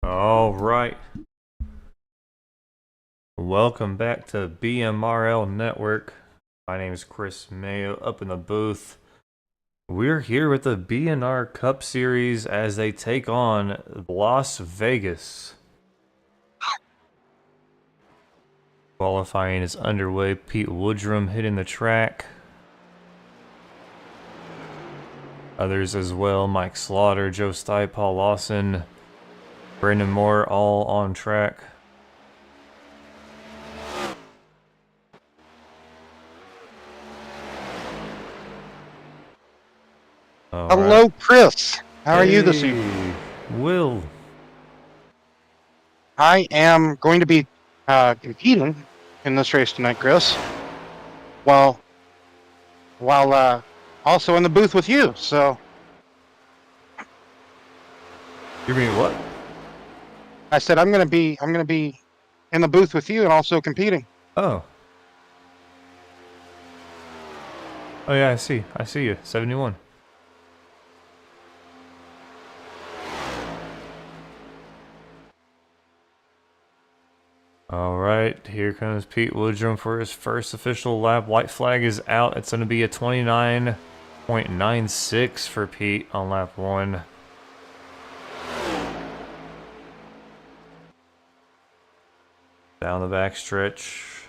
All right. Welcome back to BMRL Network. My name is Chris Mayo up in the booth. We're here with the BNR Cup Series as they take on Las Vegas. Qualifying is underway. Pete Woodrum hitting the track. Others as well. Mike Slaughter, Joe Stipe, Paul Lawson, Brandon Moore all on track. Hello, Chris. How are you this evening? Will. I am going to be competing in this race tonight, Chris. While also in the booth with you. So You mean what? I said I'm going to be in the booth with you and also competing. Oh. Oh yeah, I see you. 71. Alright, here comes Pete Woodrum for his first official lap. White flag is out. It's going to be a 29.96 for Pete on lap 1. Down the back stretch.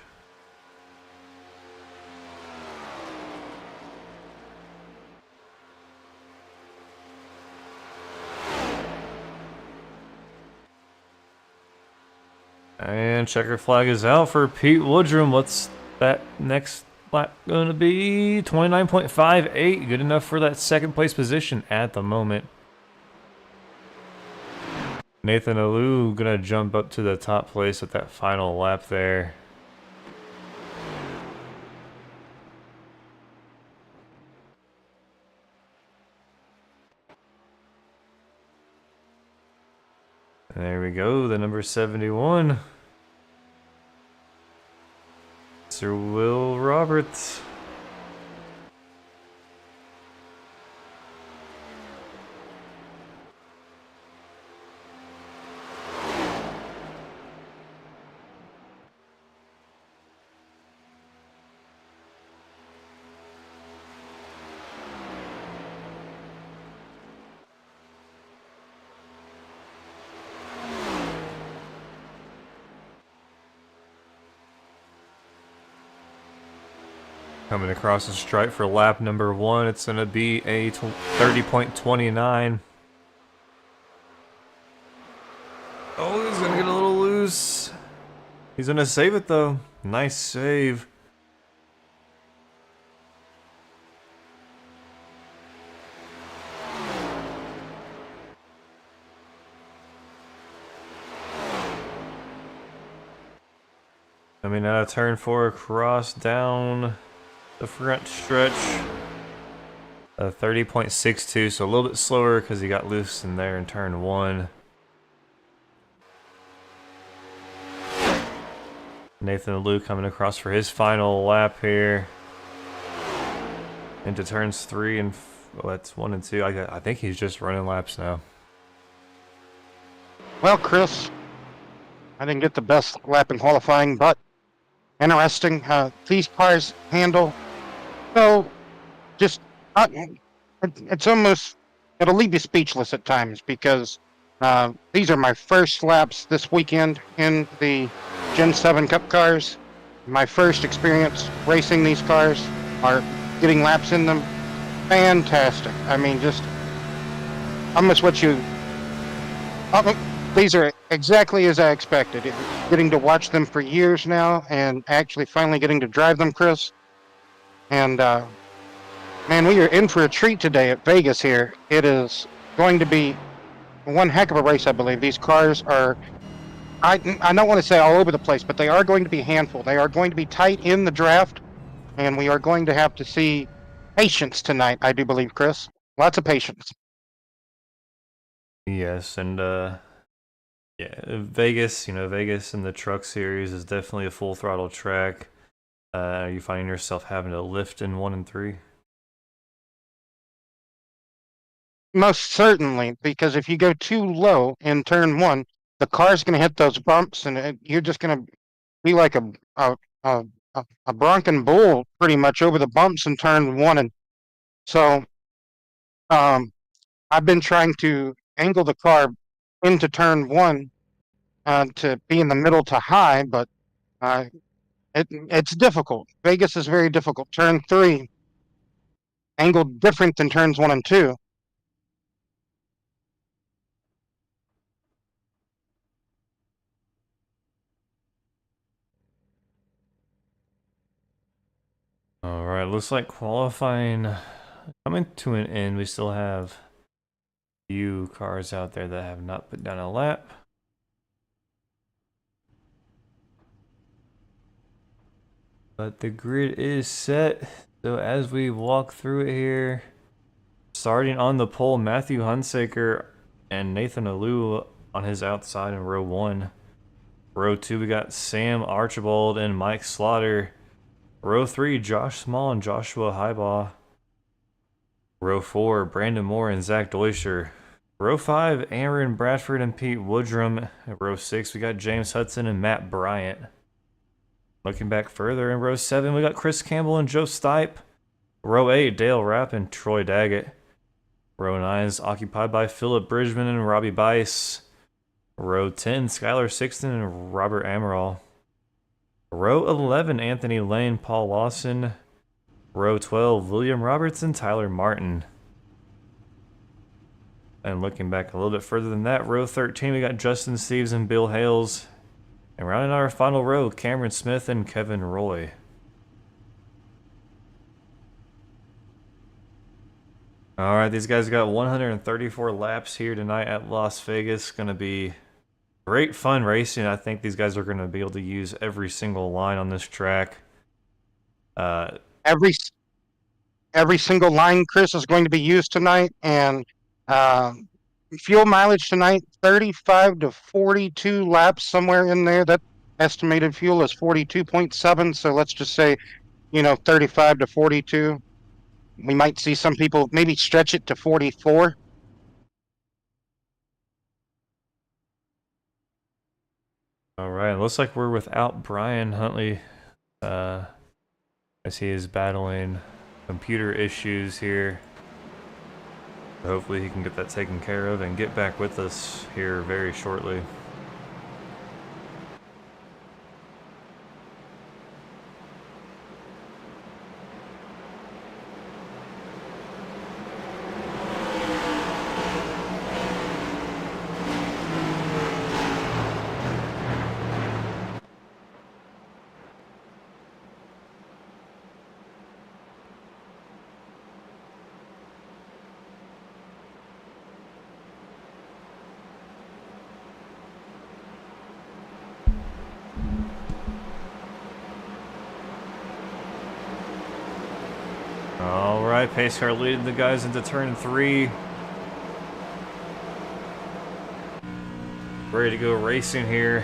And checker flag is out for Pete Woodrum. What's that next lap going to be? 29.58. Good enough for that second place position at the moment. Nathan Alou gonna jump up to the top place at that final lap there. There we go, the number 71. Sir Will Roberts. Coming across the stripe for lap number 1, it's going to be a 30.29. Oh, he's going to get a little loose. He's going to save it though. Nice save. Coming out of turn 4 across down the front stretch. 30.62, so a little bit slower because he got loose in there in turn 1. Nathan Alou coming across for his final lap here. Into turns 3 and that's 1 and 2. I think he's just running laps now. Well, Chris, I didn't get the best lap in qualifying, but interesting. These cars handle so just it's almost, it'll leave you speechless at times because these are my first laps this weekend in the Gen 7 Cup cars. My first experience racing these cars, are getting laps in them. Fantastic. I mean, just almost what you... these are exactly as I expected. Getting to watch them for years now and actually finally getting to drive them, Chris. And man, we are in for a treat today at Vegas here. It is going to be one heck of a race, I believe. These cars are, I don't want to say all over the place, but they are going to be a handful. They are going to be tight in the draft, and we are going to have to see patience tonight, I do believe, Chris. Lots of patience. Yes, and yeah, Vegas, Vegas in the truck series is definitely a full throttle track. Are you finding yourself having to lift in 1 and 3? Most certainly, because if you go too low in turn 1, the car's going to hit those bumps, and you're just going to be like a a bronco bull pretty much over the bumps in turn one. And so um, I've been trying to angle the car into turn one to be in the middle to high, but it's difficult. Vegas is very difficult. Turn three, angled different than turns one and two. All right, looks like qualifying coming to an end. We still have a few cars out there that have not put down a lap. But the grid is set. So as we walk through it here, starting on the pole, Matthew Hunsaker and Nathan Alou on his outside in row one. Row two, we got Sam Archibald and Mike Slaughter. Row three, Josh Small and Joshua Highbaugh. Row four, Brandon Moore and Zach Deutscher. Row five, Aaron Bradford and Pete Woodrum. At row six, we got James Hudson and Matt Bryant. Looking back further, in row seven, we got Chris Campbell and Joe Stipe. Row eight, Dale Rapp and Troy Daggett. Row nine is occupied by Philip Bridgman and Robbie Bice. Row 10, Skylar Sixton and Robert Amaral. Row 11, Anthony Lane, Paul Lawson. Row 12, William Roberts and Tyler Martin. And looking back a little bit further than that, row 13, we got Justin Steves and Bill Hales. And rounding out our final row, Cameron Smith and Kevin Roy. Alright, these guys got 134 laps here tonight at Las Vegas. Gonna be great fun racing. I think these guys are gonna be able to use every single line on this track. Every single line, Chris, is going to be used tonight, and fuel mileage tonight 35 to 42 laps, somewhere in there. That estimated fuel is 42.7, so let's just say 35 to 42. We might see some people maybe stretch it to 44. Alright, looks like we're without Brian Huntley as he is battling computer issues here. Hopefully he can get that taken care of and get back with us here very shortly. Alright, pace car leading the guys into turn three. Ready to go racing here.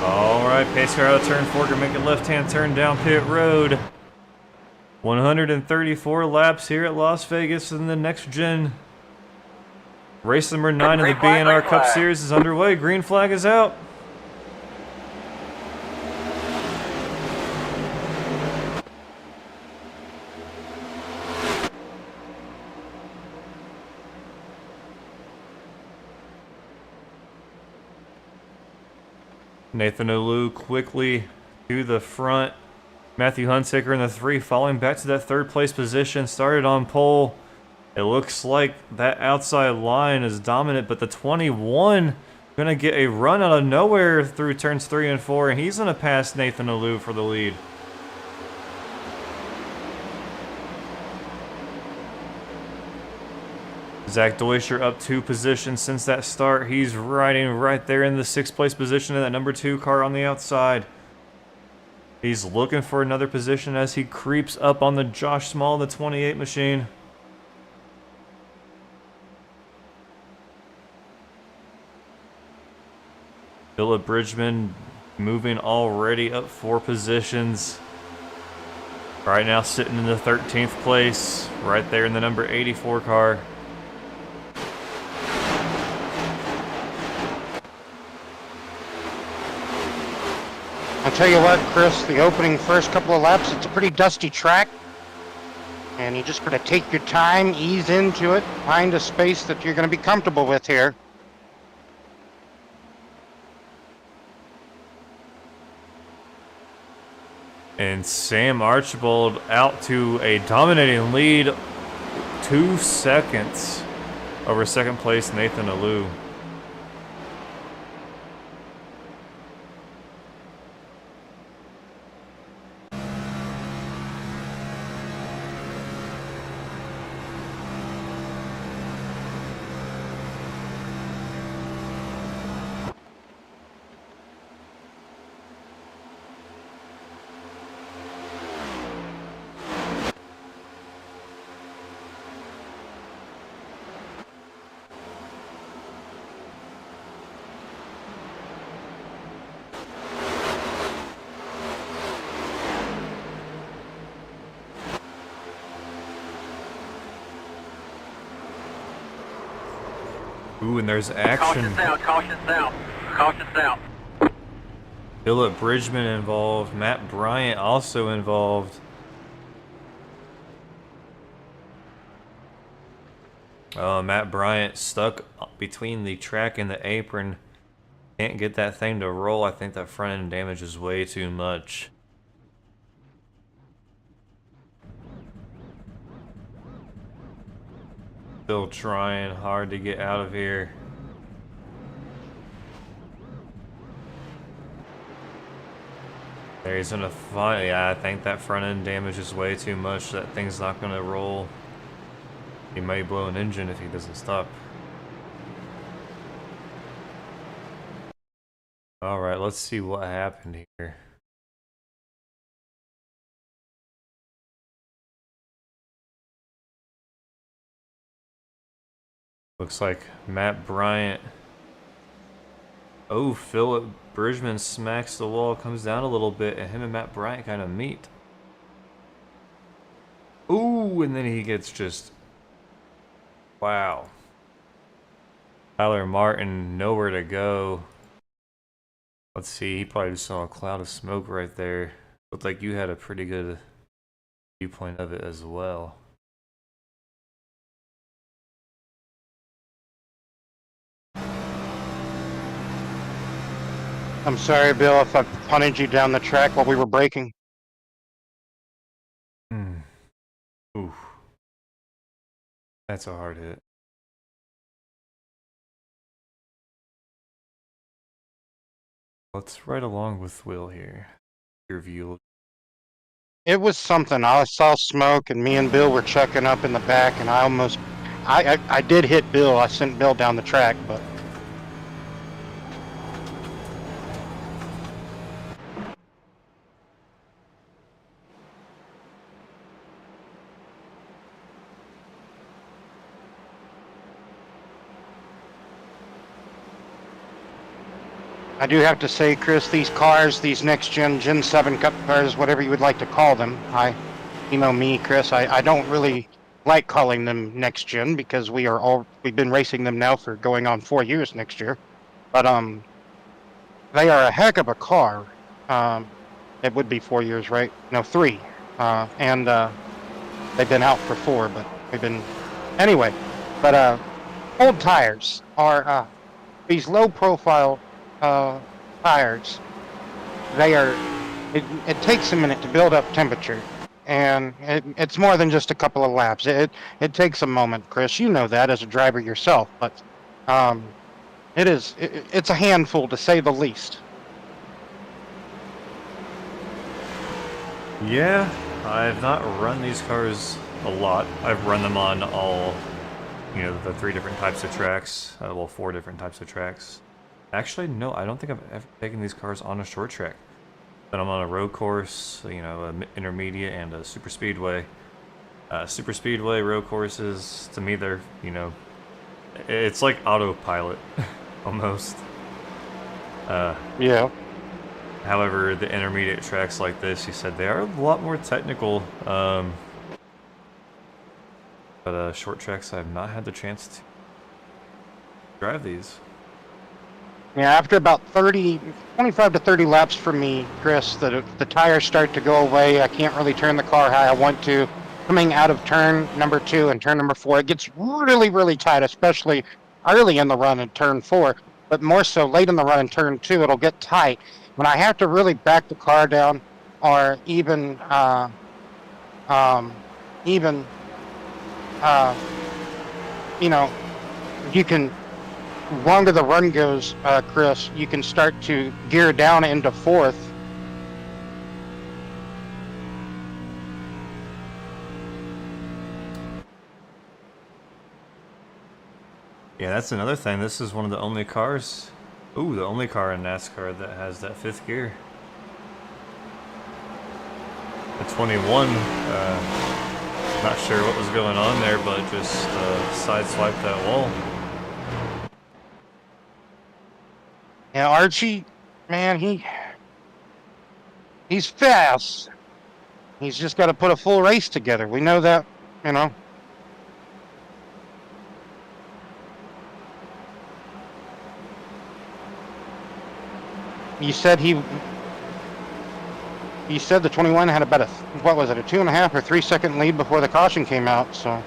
Alright, pace car out of turn four, gonna make a left-hand turn down pit road. 134 laps here at Las Vegas in the next gen. Race number 9 in the BNR Cup Series is underway. Green flag is out. Nathan Alou quickly to the front. Matthew Hunsaker in the 3, falling back to that third place position. Started on pole. It looks like that outside line is dominant, but the 21 gonna get a run out of nowhere through turns 3 and 4, and he's gonna pass Nathan Alou for the lead. Zach Deutscher up 2 positions since that start. He's riding right there in the 6th place position in that number 2 car on the outside. He's looking for another position as he creeps up on the Josh Small, the 28 machine. Philip Bridgman moving already up 4 positions. Right now sitting in the 13th place, right there in the number 84 car. I'll tell you what, Chris, the opening first couple of laps, it's a pretty dusty track. And you just gotta take your time, ease into it, find a space that you're gonna be comfortable with here. And Sam Archibald out to a dominating lead, 2 seconds over second place Nathan Alou. Ooh, and there's action. Caution south. Philip Bridgman involved. Matt Bryant also involved. Matt Bryant stuck between the track and the apron. Can't get that thing to roll. I think that front end damage is way too much. Still trying hard to get out of here. There he's gonna find. Yeah, I think that front end damage is way too much. That thing's not gonna roll. He may blow an engine if he doesn't stop. Alright, let's see what happened here. Looks like Matt Bryant. Oh, Philip Bridgman smacks the wall, comes down a little bit, and him and Matt Bryant kind of meet. Ooh, and then he gets just... Wow. Tyler Martin, nowhere to go. Let's see, he probably just saw a cloud of smoke right there. Looked like you had a pretty good viewpoint of it as well. I'm sorry, Bill, if I punted you down the track while we were braking. Ooh. That's a hard hit. Let's ride along with Will here. Your view. It was something. I saw smoke, and me and Bill were checking up in the back, and I did hit Bill. I sent Bill down the track, but... I do have to say, Chris, these cars, these next-gen Gen 7 Cup cars, whatever you would like to call them, you know me, Chris, I don't really like calling them next-gen because we've been racing them now for going on 4 years next year. But, they are a heck of a car. It would be 4 years, right? No, 3. And they've been out for 4, but we've been... Anyway, but, old tires are, these low-profile tires, it takes a minute to build up temperature, and it's more than just a couple of laps. It takes a moment, Chris. You know that as a driver yourself, but it's a handful to say the least. Yeah, I've not run these cars a lot. I've run them on all, the 3 different types of tracks. Well, 4 different types of tracks. Actually, no, I don't think I've ever taken these cars on a short track. But I'm on a road course, an intermediate and a super speedway. Super speedway road courses, to me, they're, it's like autopilot, almost. Yeah. However, the intermediate tracks like this, he said they are a lot more technical. But short tracks, I have not had the chance to drive these. Yeah, after about 25 to 30 laps for me, Chris, the tires start to go away. I can't really turn the car how I want to. Coming out of turn number 2 and turn number 4, it gets really, really tight, especially early in the run in turn 4, but more so late in the run in turn 2, it'll get tight. When I have to really back the car down, or even, you know, you can, longer the run goes, Chris, you can start to gear down into 4th. Yeah, that's another thing. This is one of the only cars, the only car in NASCAR that has that 5th gear. The 21, not sure what was going on there, but just sideswiped that wall. Yeah, Archie, man, he's fast. He's just got to put a full race together. We know that, you know. You said the 21 had about a 2.5 or 3 second lead before the caution came out, so.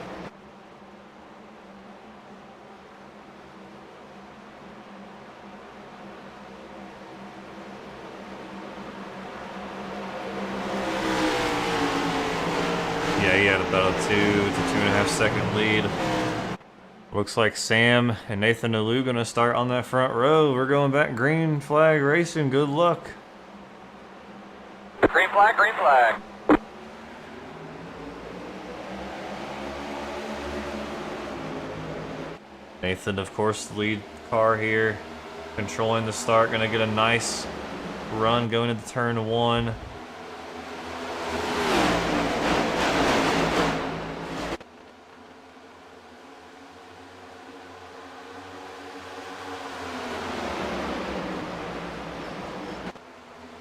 Yeah, he had about a 2 to 2.5 second lead. Looks like Sam and Nathan Alou gonna start on that front row. We're going back green flag racing. Good luck. Green flag, green flag. Nathan, of course, the lead car here, controlling the start. Gonna get a nice run going into turn 1.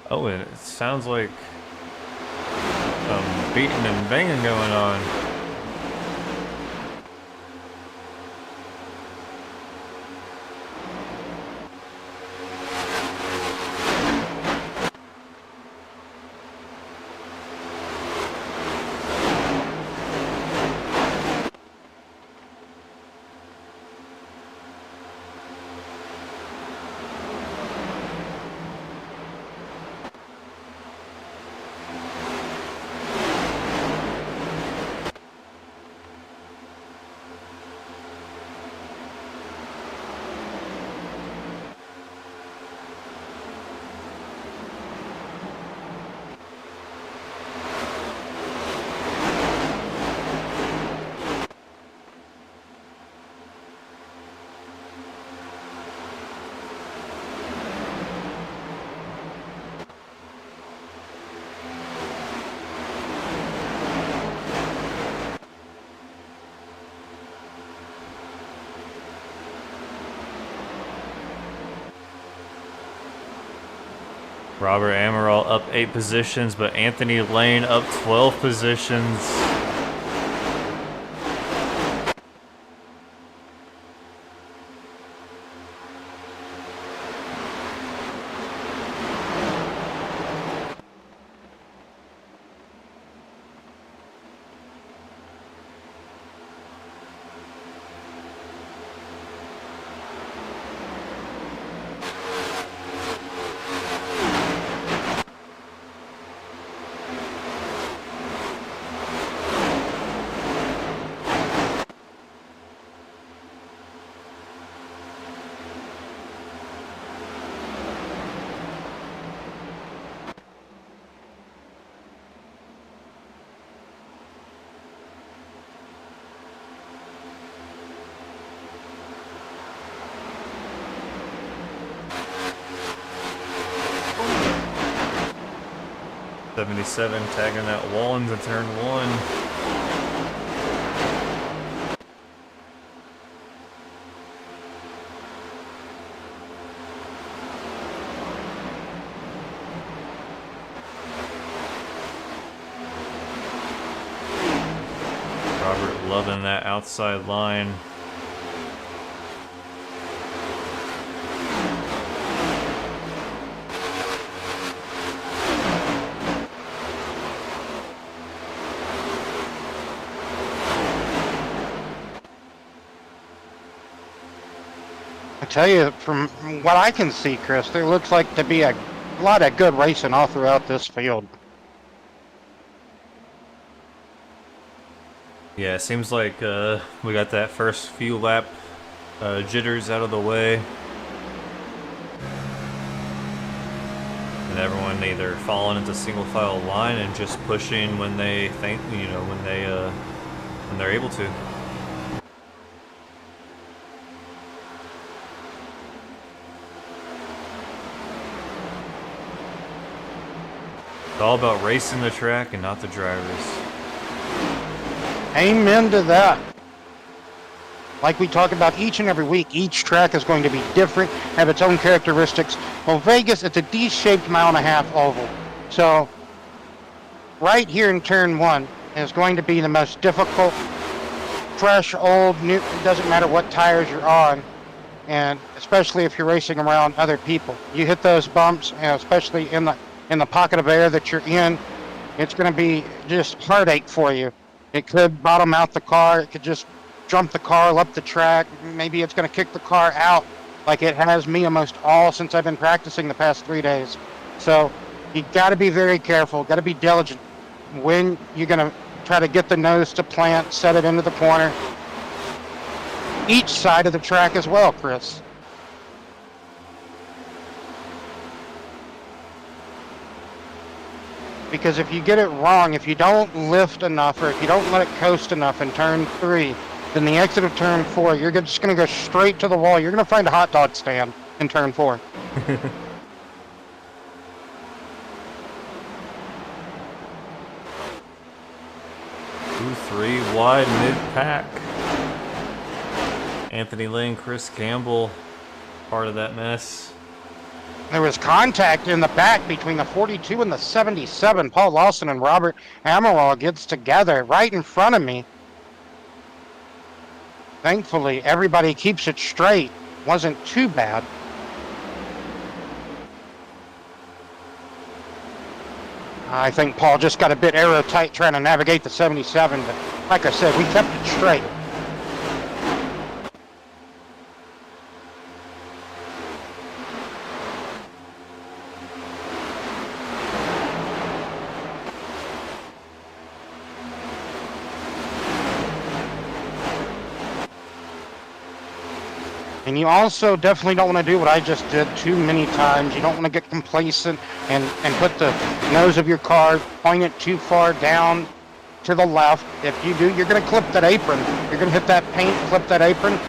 Oh, and it sounds like some beating and banging going on. Robert Amaral up 8 positions, but Anthony Lane up 12 positions. '77 tagging that wall into turn 1. Loving that outside line. I tell you, from what I can see, Chris, there looks like to be a lot of good racing all throughout this field. Yeah, it seems like we got that first few lap jitters out of the way. And everyone either falling into single file line and just pushing when they think, you know, when they're able to. It's all about racing the track and not the drivers. Amen to that. Like we talk about each and every week, each track is going to be different, have its own characteristics. Well, Vegas, it's a D-shaped 1.5 mile oval. So, right here in turn 1 is going to be the most difficult, fresh, old, new, it doesn't matter what tires you're on. And especially if you're racing around other people. You hit those bumps, and especially in the pocket of air that you're in, it's going to be just heartache for you. It could bottom out the car. It could just jump the car up the track. Maybe it's going to kick the car out like it has me almost all since I've been practicing the past 3 days. So you got to be very careful, got to be diligent when you're going to try to get the nose to plant, set it into the corner. Each side of the track as well, Chris. Because if you get it wrong, if you don't lift enough or if you don't let it coast enough in turn 3, then the exit of turn 4, you're just going to go straight to the wall. You're going to find a hot dog stand in turn 4. 2-3 wide mid-pack. Anthony Lane, Chris Campbell, part of that mess. There was contact in the back between the 42 and the 77. Paul Lawson and Robert Amaral gets together right in front of me. Thankfully, everybody keeps it straight. Wasn't too bad. I think Paul just got a bit aero tight trying to navigate the 77, but like I said, we kept it straight. And you also definitely don't want to do what I just did too many times. You don't want to get complacent and put the nose of your car, point it too far down to the left. If you do, you're going to clip that apron. You're going to hit that paint, clip that apron,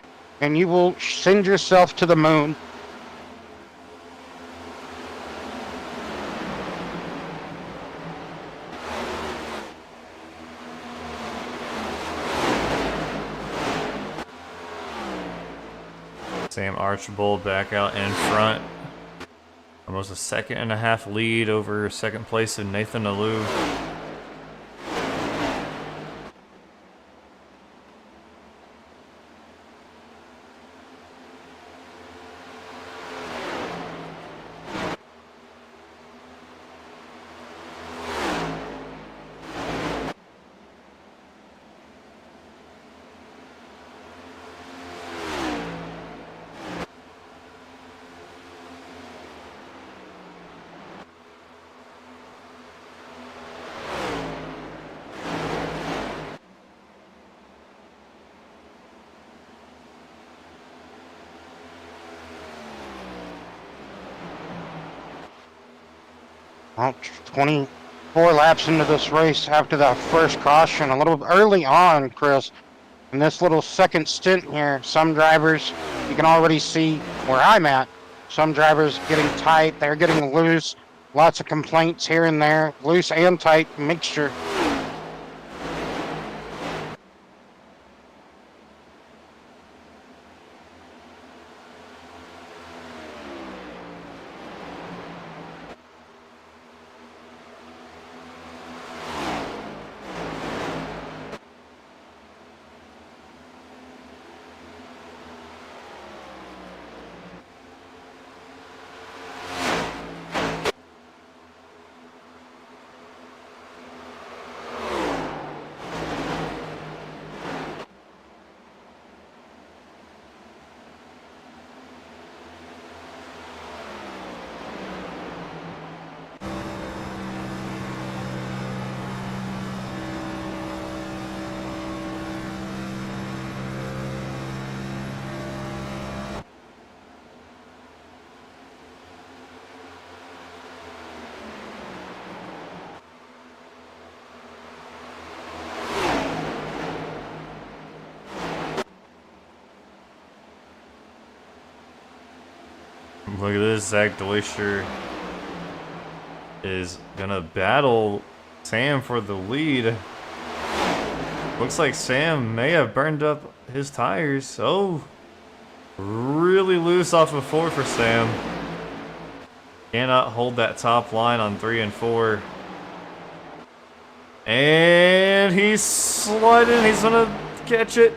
and you will send yourself to the moon. Sam Archibald back out in front. Almost a 1.5 lead over second place in Nathan Alou. Well, 24 laps into this race after that first caution, a little early on, Chris. In this little second stint here, some drivers, you can already see where I'm at. Some drivers getting tight, they're getting loose. Lots of complaints here and there, loose and tight mixture. Look at this. Zach Deutscher is gonna battle Sam for the lead. Looks like Sam may have burned up his tires. Oh, really loose off of 4 for Sam. Cannot hold that top line on 3 and 4. And he's sliding. He's gonna catch it.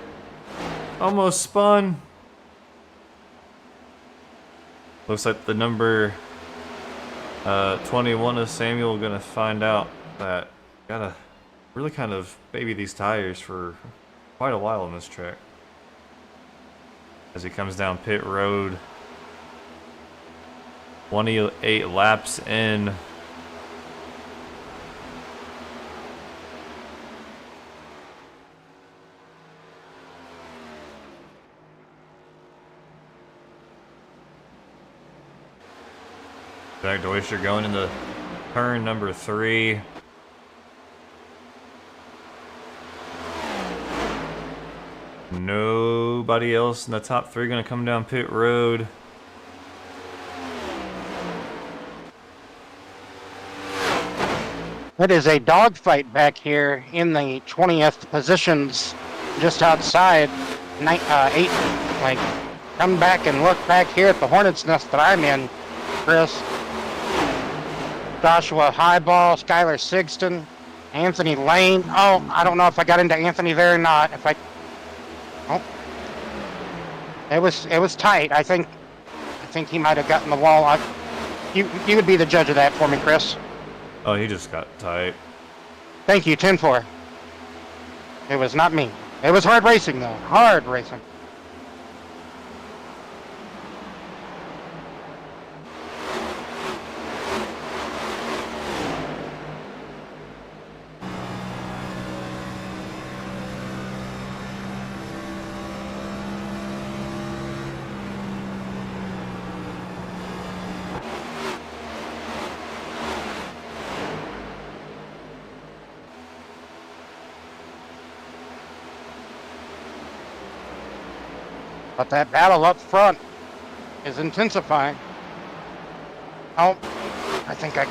Almost spun. Looks like the number 21 of Samuel gonna find out that gotta really kind of baby these tires for quite a while on this track. As he comes down pit road. 28 laps in. Zach Deutscher going into turn number 3. Nobody else in the top 3 going to come down pit road. It is a dogfight back here in the 20th positions, just outside 8. Like, come back and look back here at the hornet's nest that I'm in, Chris. Joshua Highball, Skylar Sigston, Anthony Lane. Oh, I don't know if I got into Anthony there or not. Oh, it was tight. I think he might have gotten the wall. You would be the judge of that for me, Chris. Oh, he just got tight. Thank you, 10-4. It was not me. It was hard racing, though. Hard racing. But that battle up front is intensifying. Oh, I think I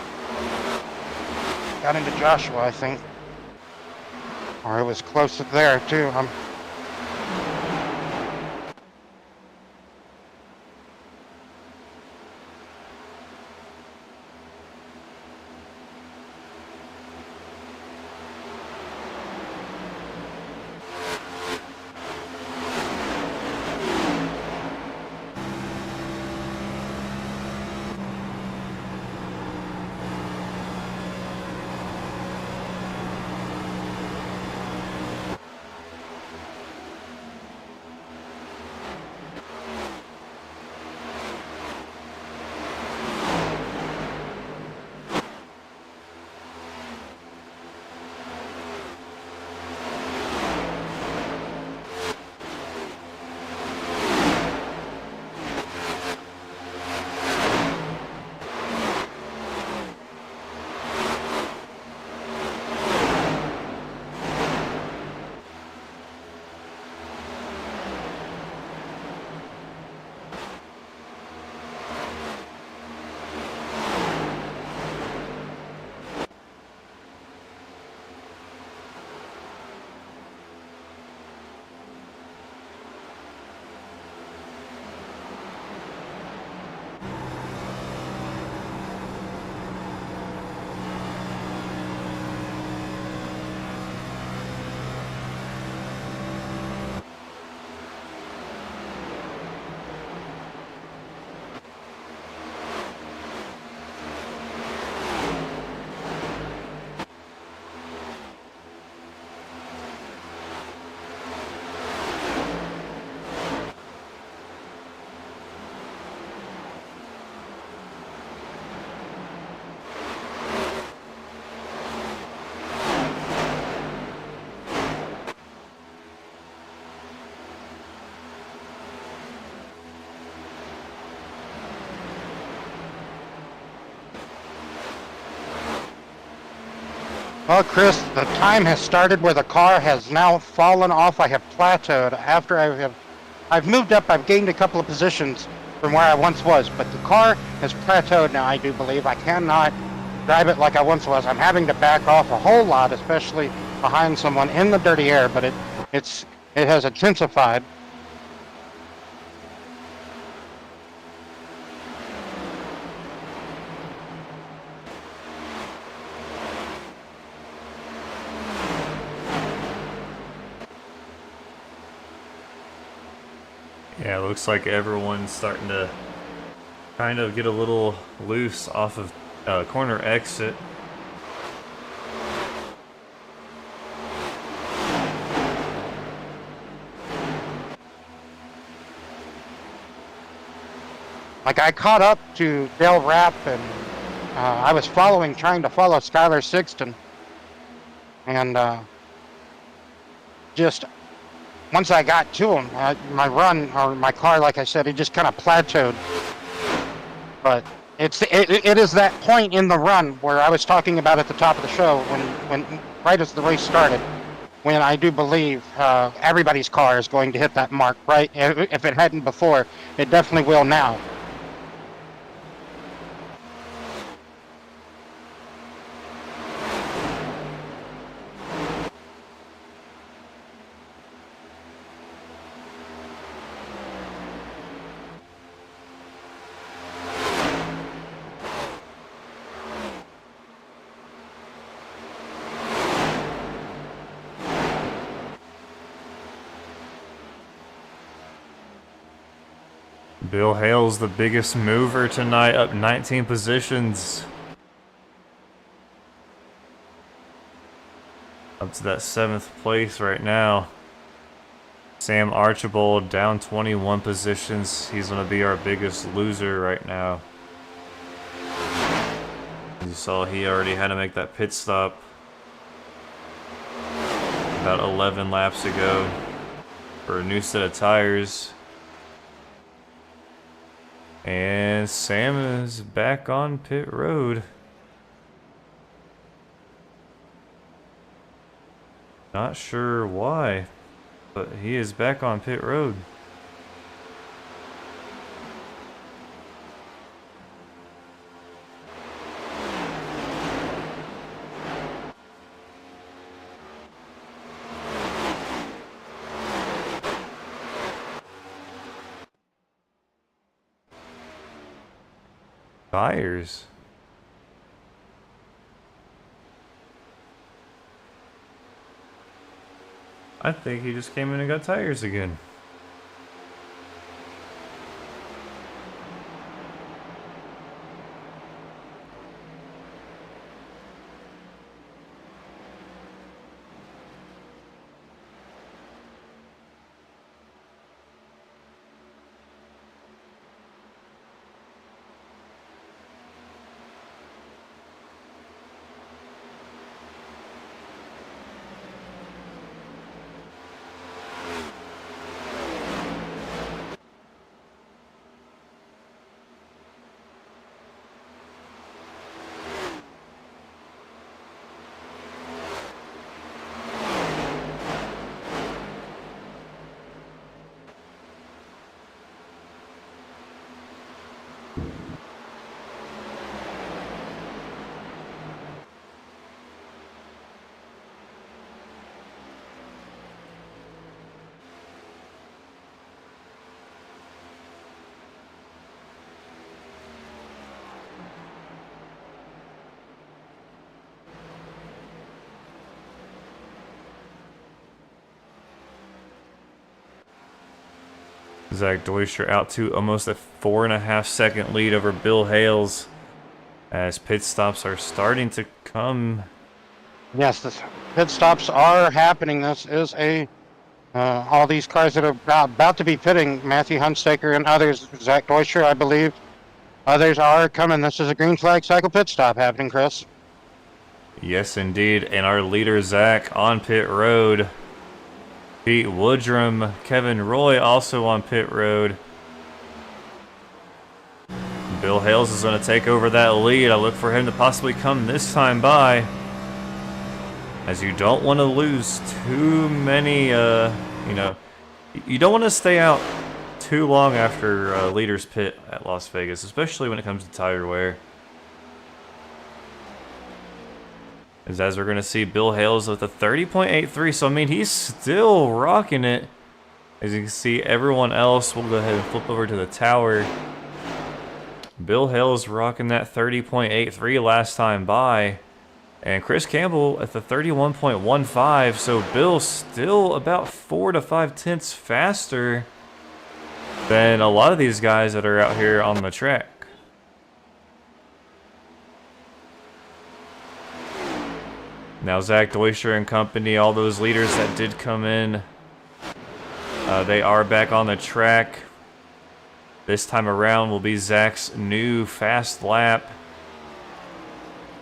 got into Joshua, I think. Or it was close there, too. Well, Chris, the time has started where the car has now fallen off. I have plateaued after I've moved up. I've gained a couple of positions. from where I once was, but the car has plateaued now, I do believe. I cannot drive it like I once was. I'm having to back off a whole lot, especially behind someone in the dirty air, but it has intensified. Yeah, it looks like everyone's starting to kind of get a little loose off of corner exit. Like, I caught up to Dale Rapp, and I was trying to follow Skylar Sixton, and just once I got to him, my run, or my car, like I said, it just kind of plateaued. But it is that point in the run where I was talking about at the top of the show, when right as the race started, when I do believe everybody's car is going to hit that mark, right? If it hadn't before, it definitely will now. Bill Hale's the biggest mover tonight, up 19 positions. Up to that 7th place right now. Sam Archibald down 21 positions. He's going to be our biggest loser right now. You saw he already had to make that pit stop about 11 laps ago for a new set of tires. And Sam is back on pit road. Not sure why, but he is back on pit road. Tires. I think he just came in and got tires again. Zach Deutscher out to almost a 4.5-second lead over Bill Hales as pit stops are starting to come. Yes, the pit stops are happening. This is all these cars that are about to be pitting, Matthew Hunstaker and others, Zach Deutscher, I believe. Others are coming. This is a green flag cycle pit stop happening, Chris. Yes, indeed. And our leader, Zach, on pit road. Pete Woodrum, Kevin Roy also on pit road. Bill Hales is going to take over that lead. I look for him to possibly come this time by, as you don't want to lose too many, you don't want to stay out too long after leaders pit at Las Vegas, especially when it comes to tire wear. As we're going to see Bill Hales with a 30.83, so I mean, he's still rocking it. As you can see, everyone else, we'll go ahead and flip over to the tower. Bill Hales rocking that 30.83 last time by. And Chris Campbell at the 31.15, so Bill still about 4 to 5 tenths faster than a lot of these guys that are out here on the track. Now Zach Deutscher and company, all those leaders that did come in, they are back on the track. This time around will be Zach's new fast lap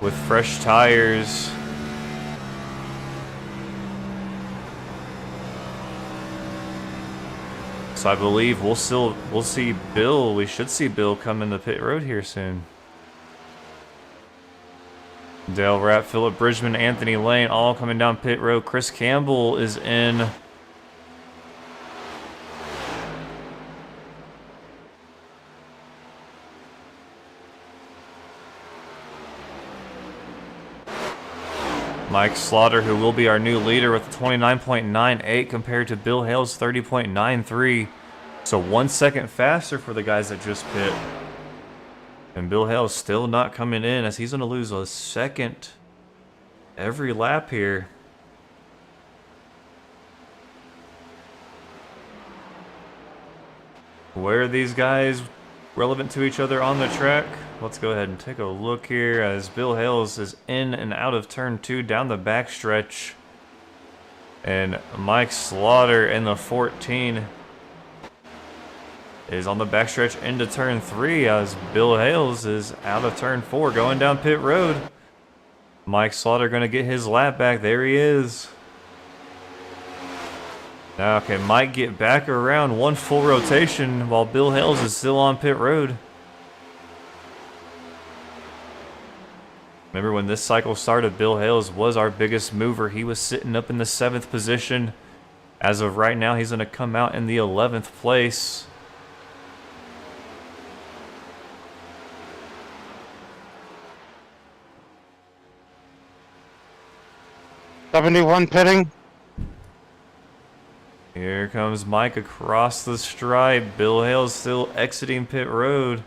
with fresh tires. So I believe we'll see Bill. We should see Bill come in the pit road here soon. Dale Rapp, Philip Bridgman, Anthony Lane, all coming down pit road. Chris Campbell is in. Mike Slaughter, who will be our new leader with a 29.98 compared to Bill Hale's 30.93. So 1 second faster for the guys that just pit. And Bill Hale's still not coming in, as he's going to lose a second every lap here. Where are these guys relevant to each other on the track? Let's go ahead and take a look here, as Bill Hales is in and out of turn 2 down the backstretch. And Mike Slaughter in the 14 is on the backstretch into turn 3, as Bill Hales is out of turn 4 going down pit road. Mike Slaughter going to get his lap back. There he is. Now can Mike get back around one full rotation while Bill Hales is still on pit road? Remember when this cycle started, Bill Hales was our biggest mover. He was sitting up in the 7th position. As of right now, he's going to come out in the 11th place. '71 pitting. Here comes Mike across the stripe. Bill Hales still exiting pit road.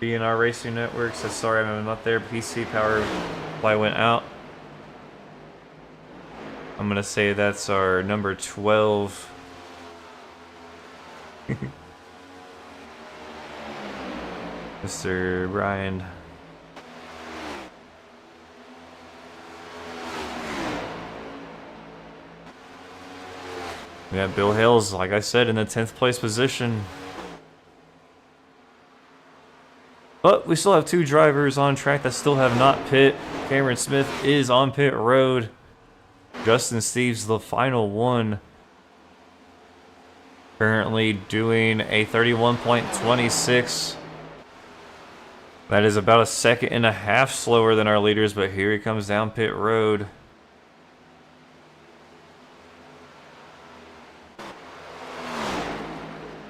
BNR Racing Network says, sorry I'm not there. PC power supply went out. I'm going to say that's our number 12. Mr. Brian. We got Bill Hales, like I said, in the 10th place position. But we still have 2 drivers on track that still have not pit. Cameron Smith is on pit road. Justin Steves, the final one, currently doing a 31.26. That is about a second and a half slower than our leaders, but here he comes down pit road.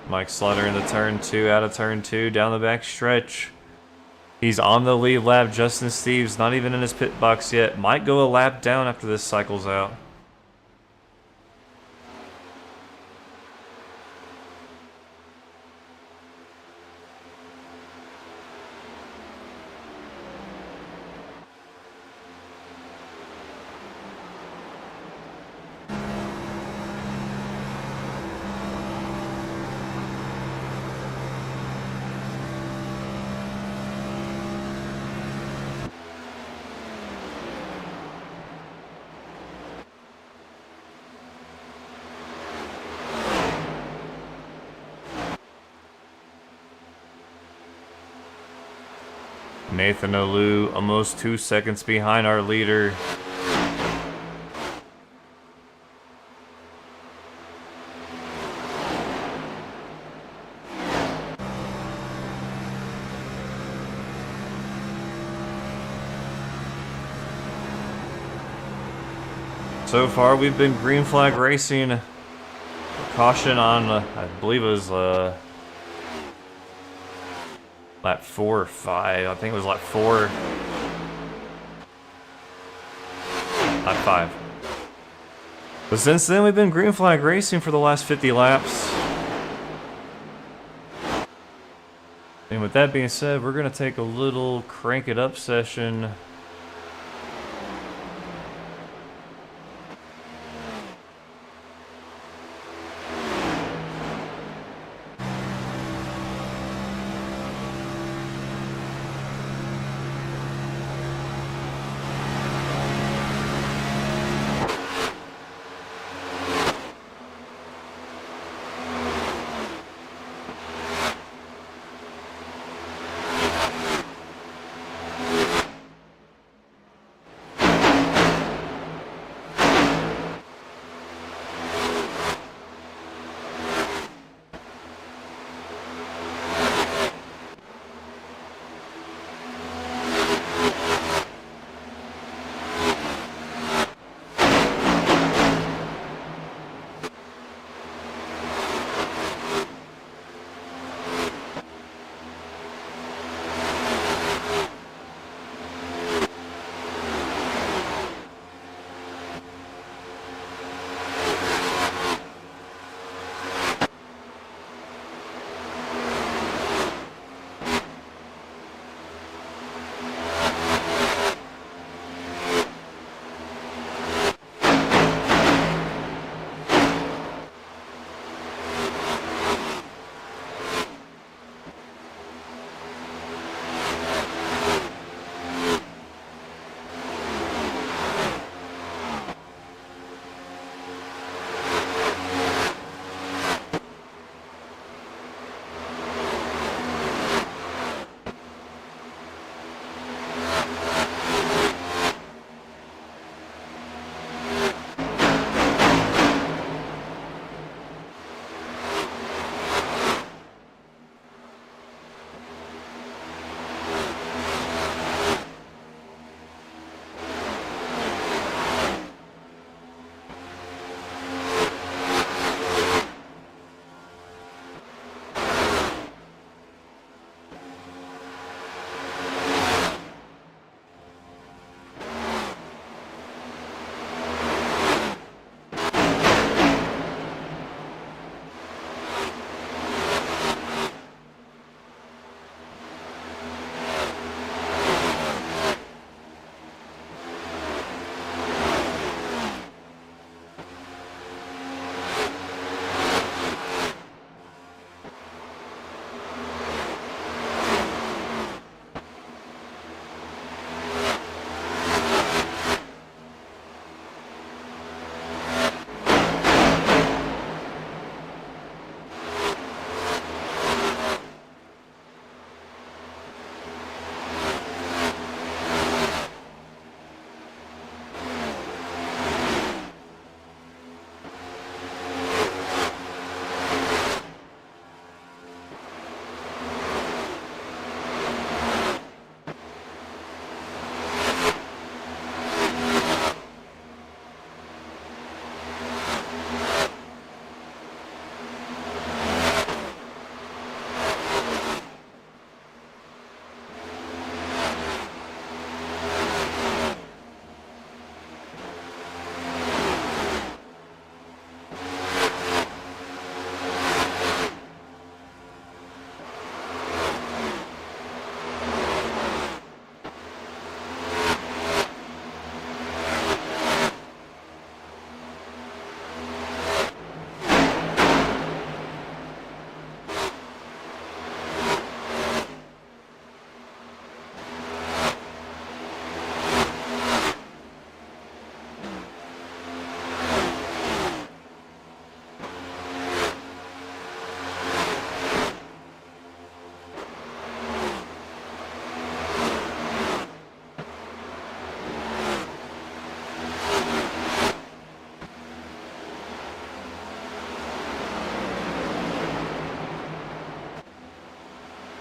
Mike Slaughter into turn 2, out of turn 2, down the back stretch. He's on the lead lap. Justin Steves not even in his pit box yet. Might go a lap down after this cycle's out. Nathan Alou almost 2 seconds behind our leader. So far, we've been green flag racing. Caution on, I believe it was lap 4 or 5. I think it was lap 4. Lap 5. But since then, we've been green flag racing for the last 50 laps. And with that being said, we're going to take a little crank it up session.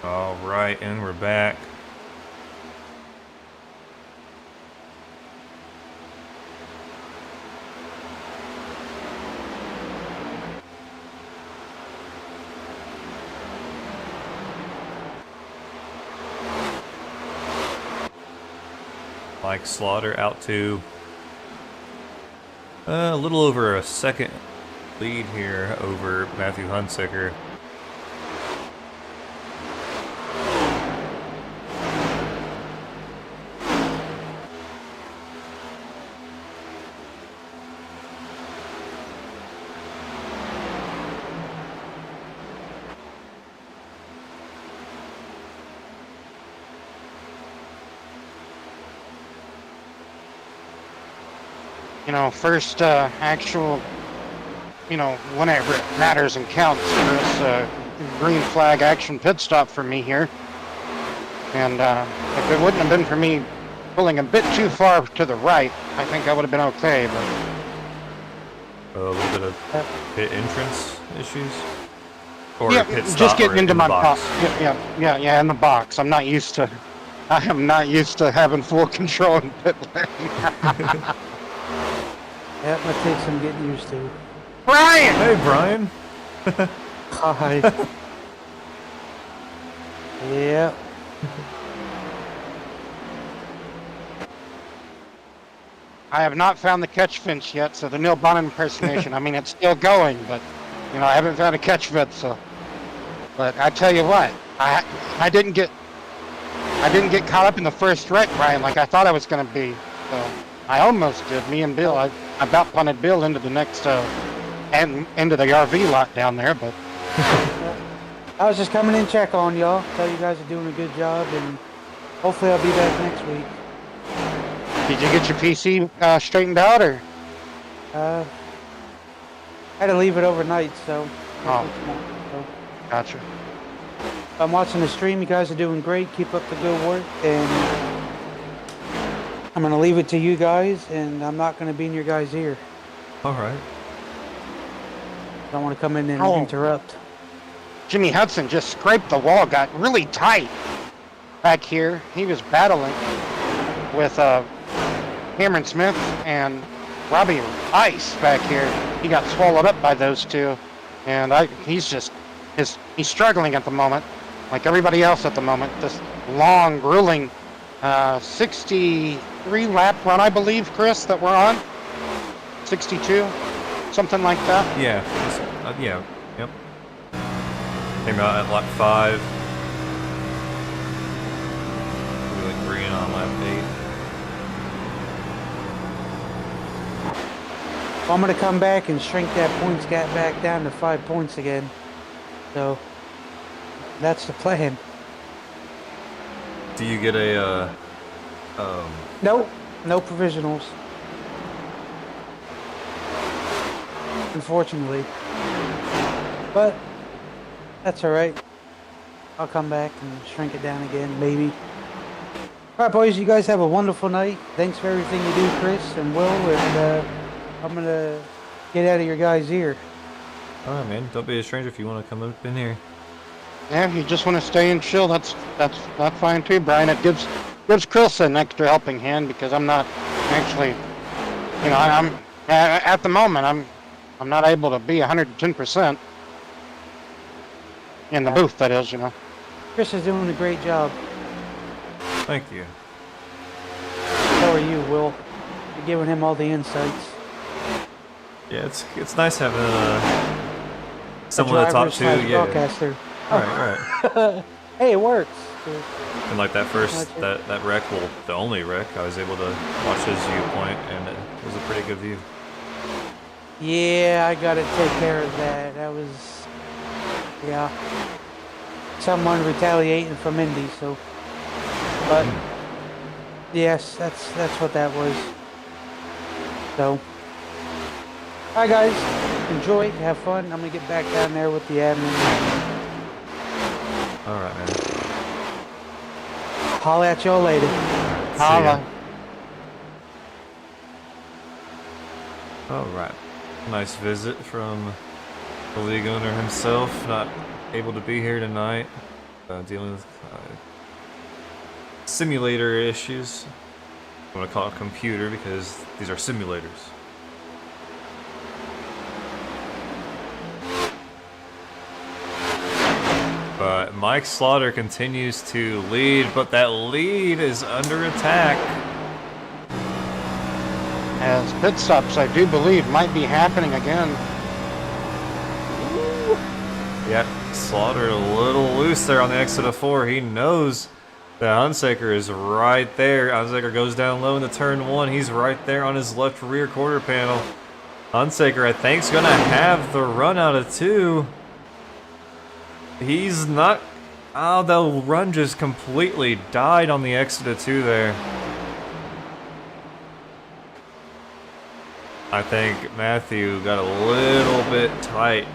Alright, and we're back. Mike Slaughter out to a little over a second lead here over Matthew Hunsaker. You know, first actual, you know, whenever it matters and counts, Chris, green flag action pit stop for me here. And if it wouldn't have been for me pulling a bit too far to the right, I think I would have been okay, but... A little bit of pit entrance issues? Or yeah, pit stop just getting or into in my the box? Yeah, in the box. I am not used to having full control in pit lane. That might take some getting used to. Brian! Hey, Brian! Hi. Yeah. I have not found the catch fence yet, so the Neil Bonham impersonation, I mean, it's still going, but, you know, I haven't found a catch fence, so. But I tell you what, I didn't get caught up in the first wreck, Brian, like I thought I was going to be. So I almost did. Me and Bill, I about punted Bill into the next, and into the RV lot down there, but. I was just coming in to check on y'all. Tell you guys are doing a good job, and hopefully I'll be back next week. Did you get your PC straightened out, or? I had to leave it overnight, so. Oh. Gotcha. I'm watching the stream. You guys are doing great. Keep up the good work, and I'm gonna leave it to you guys, and I'm not gonna be in your guys' ear. All right. I don't want to come in and Oh. interrupt. Jimmy Hudson just scraped the wall, got really tight back here. He was battling with Cameron Smith and Robbie Ice back here. He got swallowed up by those two, and he's struggling at the moment, like everybody else at the moment. This long, grueling 63 lap run, I believe, Chris, that we're on. 62, something like that. Yeah. Yeah. Yep. Came out at lap 5. We went green on lap 8. Well, I'm gonna come back and shrink that points gap back down to 5 points again. So that's the plan. Do you get a Nope, no provisionals. Unfortunately. But that's alright. I'll come back and shrink it down again, maybe. Alright boys, you guys have a wonderful night. Thanks for everything you do, Chris and Will, and I'm gonna get out of your guys' ear. Alright, man. Don't be a stranger if you want to come up in here. Yeah, if you just want to stay and chill, that's fine too, Brian. It gives Chris an extra helping hand, because I'm not actually, you know, I'm at the moment I'm not able to be 110% in the booth. That is, you know. Chris is doing a great job. Thank you. So are you, Will. You're giving him all the insights. Yeah, it's nice having someone to talk to. Yeah. Broadcaster. Right. Hey, it works. And like that that wreck, well, the only wreck, I was able to watch his viewpoint, and it was a pretty good view. Yeah, I gotta take care of that. That was, yeah, someone retaliating from Indy. So, but yes, that's what that was. So, hi guys, enjoy, have fun. I'm gonna get back down there with the admin. Alright, man. Holla at y'all later. Holla. Alright. Nice visit from the league owner himself. Not able to be here tonight. Dealing with simulator issues. I'm going to call it computer because these are simulators. But Mike Slaughter continues to lead, but that lead is under attack. as pit stops, I do believe, might be happening again. Yeah, Slaughter a little loose there on the exit of 4. He knows that Hunsaker is right there. Hunsaker goes down low in the turn 1. He's right there on his left rear quarter panel. Hunsaker, I think, is going to have the run out of 2. He's not... Oh, the run just completely died on the exit of 2 there. I think Matthew got a little bit tight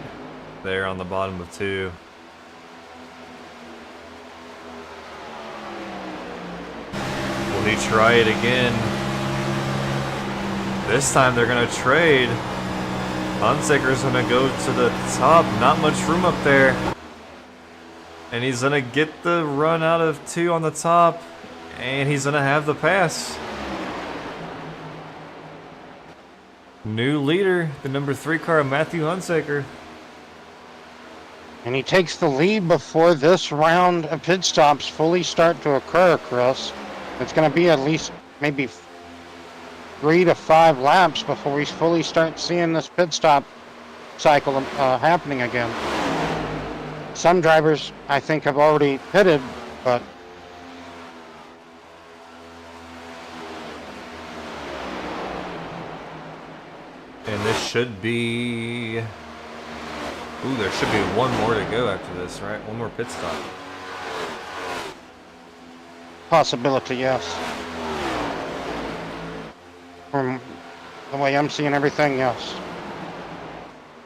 there on the bottom of 2. Will he try it again? This time they're going to trade. Hunsaker's going to go to the top. Not much room up there. And he's going to get the run out of 2 on the top. And he's going to have the pass. New leader, the number 3 car, Matthew Hunsaker. And he takes the lead before this round of pit stops fully start to occur, Chris. It's going to be at least maybe 3 to 5 laps before we fully start seeing this pit stop cycle happening again. Some drivers, I think, have already pitted, but and this should be... Ooh, there should be one more to go after this, right? One more pit stop. possibility, yes. From the way I'm seeing everything, yes.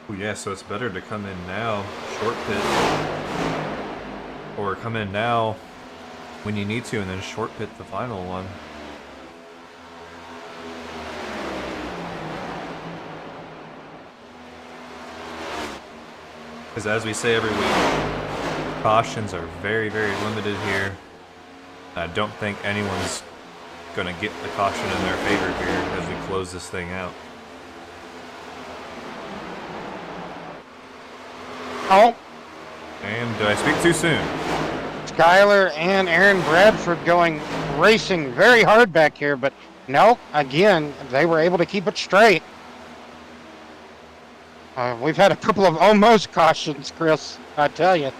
Ooh, yeah, so it's better to come in now, short pit, or come in now when you need to and then short pit the final one. Because as we say every week, cautions are very, very limited here. I don't think anyone's going to get the caution in their favor here as we close this thing out. Oh, And did I speak too soon? Skyler and Aaron Bradford going racing very hard back here, but no, again, they were able to keep it straight. We've had a couple of almost cautions, Chris, I tell you.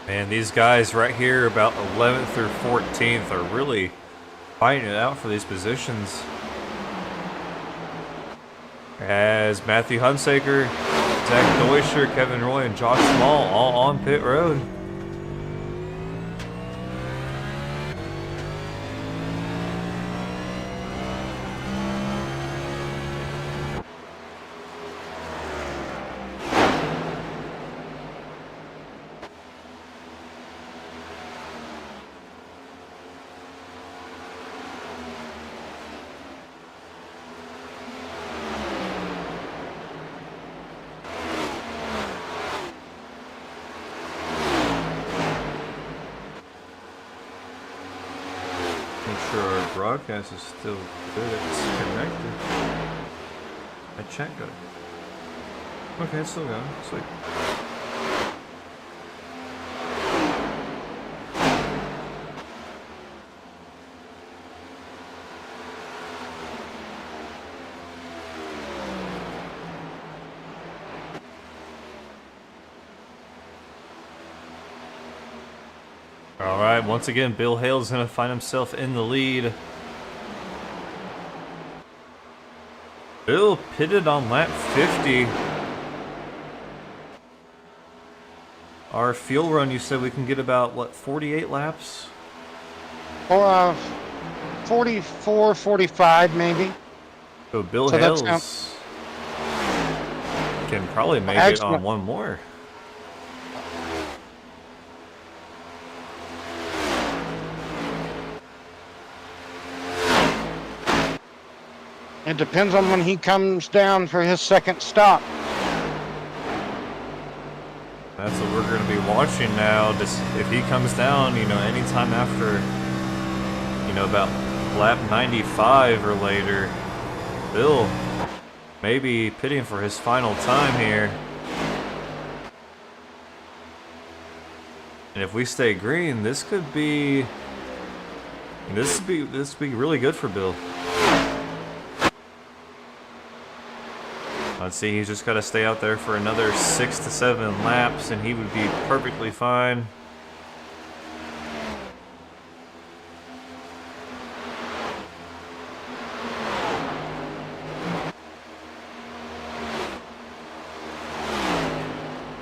Man, these guys right here about 11th through 14th are really fighting it out for these positions. As Matthew Hunsaker, Zach Neuscher, Kevin Roy, and Josh Small all on pit road. Make sure our broadcast is still good. It's connected. I checked it. Okay, it's still going. Sweet. Alright, once again, Bill Hale's going to find himself in the lead. Bill pitted on lap 50. Our fuel run, you said we can get about, what, 48 laps? Or 44, 45 maybe. So Bill So that's Hales can probably make it actually- on one more. It depends on when he comes down for his second stop. That's what we're going to be watching now. Just if he comes down, you know, anytime after, you know, about lap 95 or later, Bill may be pitting for his final time here. And if we stay green, this could be really good for Bill. Let's see, he's just got to stay out there for another 6 to 7 laps and he would be perfectly fine.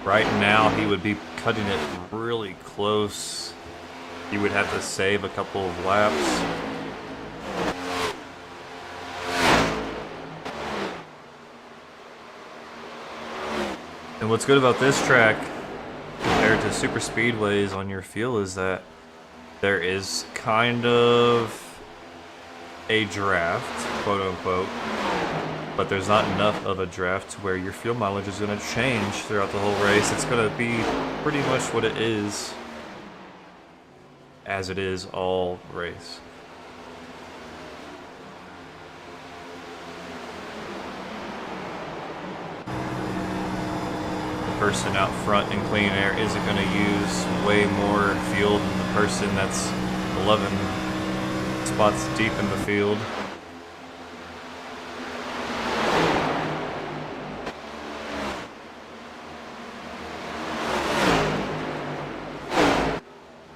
Right now, he would be cutting it really close. He would have to save a couple of laps. And what's good about this track compared to super speedways on your field is that there is kind of a draft, quote unquote, but there's not enough of a draft to where your fuel mileage is going to change throughout the whole race. It's going to be pretty much what it is, as it is all race. The person out front in clean air isn't going to use way more fuel than the person that's 11 spots deep in the field.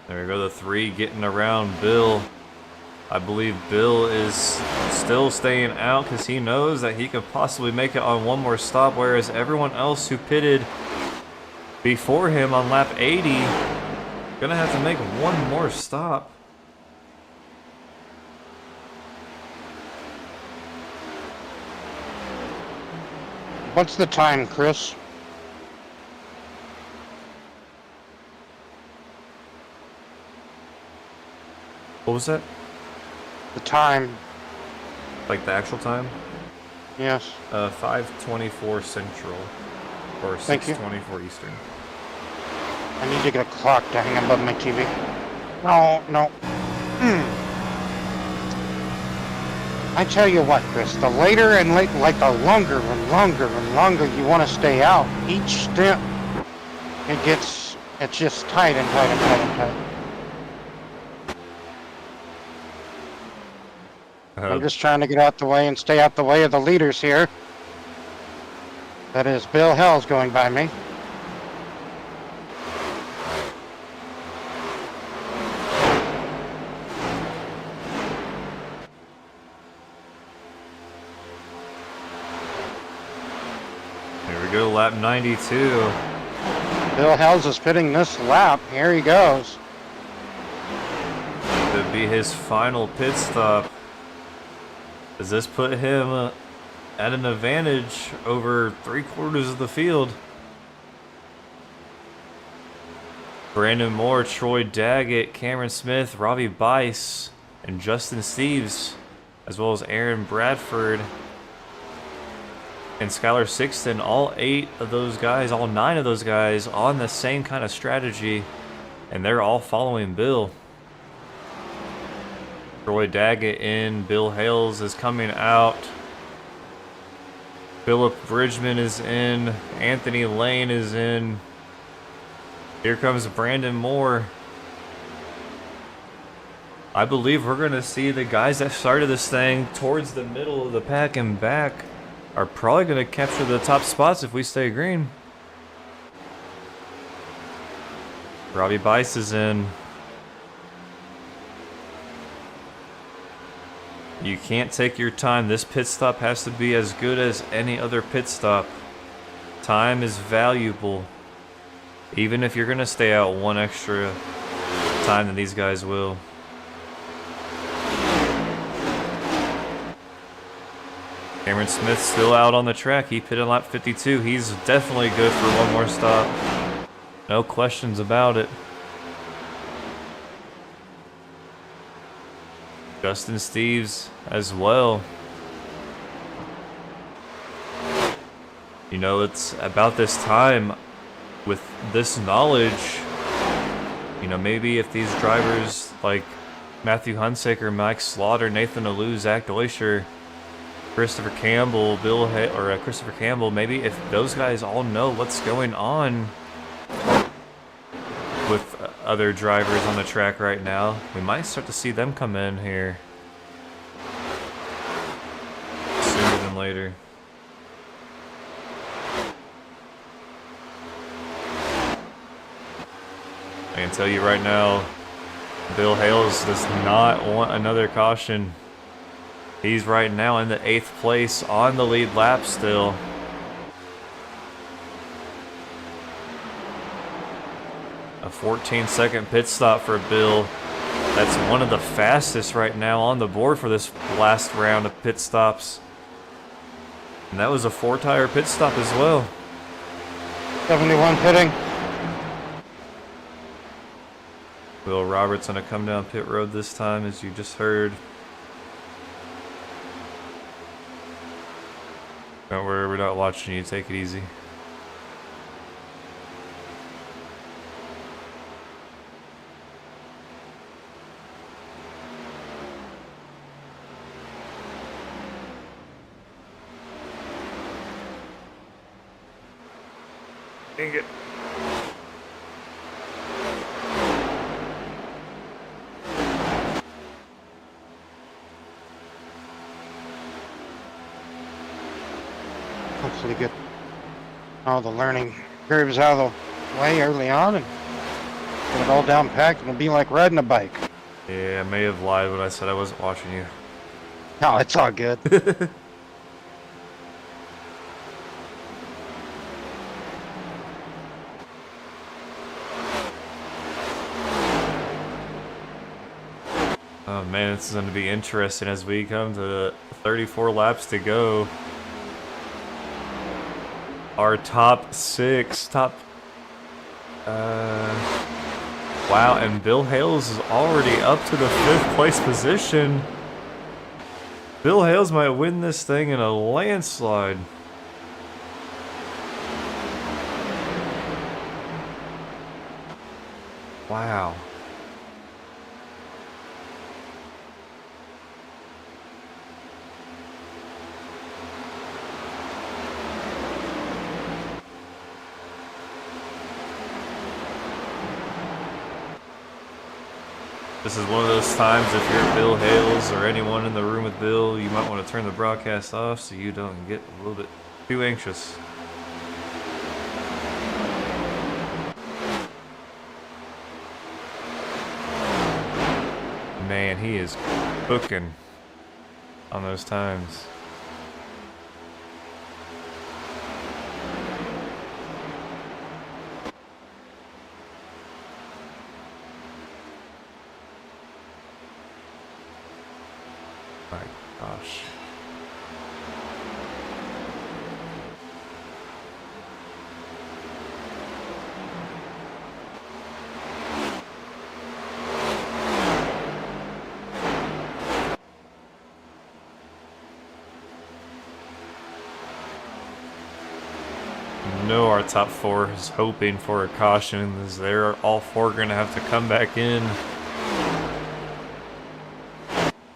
There we go, the 3 getting around Bill. I believe Bill is still staying out because he knows that he could possibly make it on one more stop, whereas everyone else who pitted before him on lap 80 gonna have to make one more stop. What's the time, Chris? What was that? The time. Like the actual time? Yes. 5:24 Central, or Thank you. 6:24 Eastern. I need to get a clock to hang above my TV. No, no. I tell you what, Chris, the later and like the longer and longer and longer you want to stay out, each stint, it's just tight and tight and tight and tight. I'm just trying to get out the way and stay out the way of the leaders here. That is Bill Hell's going by me. Here we go, lap 92. Bill Hell's is pitting this lap. Here he goes. Could be his final pit stop. Does this put him at an advantage over 3/4 of the field? Brandon Moore, Troy Daggett, Cameron Smith, Robbie Bice, and Justin Steves, as well as Aaron Bradford and Skylar Sixton, all 8 of those guys, all 9 of those guys on the same kind of strategy, and they're all following Bill. Troy Daggett in, Bill Hales is coming out, Philip Bridgman is in, Anthony Lane is in, here comes Brandon Moore. I believe we're going to see the guys that started this thing towards the middle of the pack and back are probably going to capture the top spots if we stay green. Robbie Bice is in. You can't take your time. This pit stop has to be as good as any other pit stop. Time is valuable. Even if you're going to stay out one extra time than these guys will. Cameron Smith's still out on the track. He pitted lap 52. He's definitely good for one more stop. No questions about it. Justin Steves as well. You know, it's about this time with this knowledge. You know, maybe if these drivers like Matthew Hunsaker, Mike Slaughter, Nathan Alou, Zach Deutscher, Christopher Campbell, Christopher Campbell, maybe if those guys all know what's going on with other drivers on the track right now, we might start to see them come in here sooner than later. I can tell you right now, Bill Hales does not want another caution. He's right now in the 8th place on the lead lap still. A 14-second pit stop for Bill. That's one of the fastest right now on the board for this last round of pit stops. And that was a 4-tire pit stop as well. 71 pitting. Will Roberts gonna come down pit road this time, as you just heard. Don't worry, we're not watching you. Take it easy. Dang it. Hopefully get all the learning curves out of the way early on and get it all down packed. It'll be like riding a bike. Yeah, I may have lied when I said I wasn't watching you. No, it's all good. Oh man, this is going to be interesting as we come to 34 laps to go. Our top 6, wow, and Bill Hales is already up to the 5th place position. Bill Hales might win this thing in a landslide. Wow. This is one of those times, if you're Bill Hales or anyone in the room with Bill, you might want to turn the broadcast off so you don't get a little bit too anxious. Man, he is cooking on those times. My gosh. No, our top 4 is hoping for a caution, as they're all 4 going to have to come back in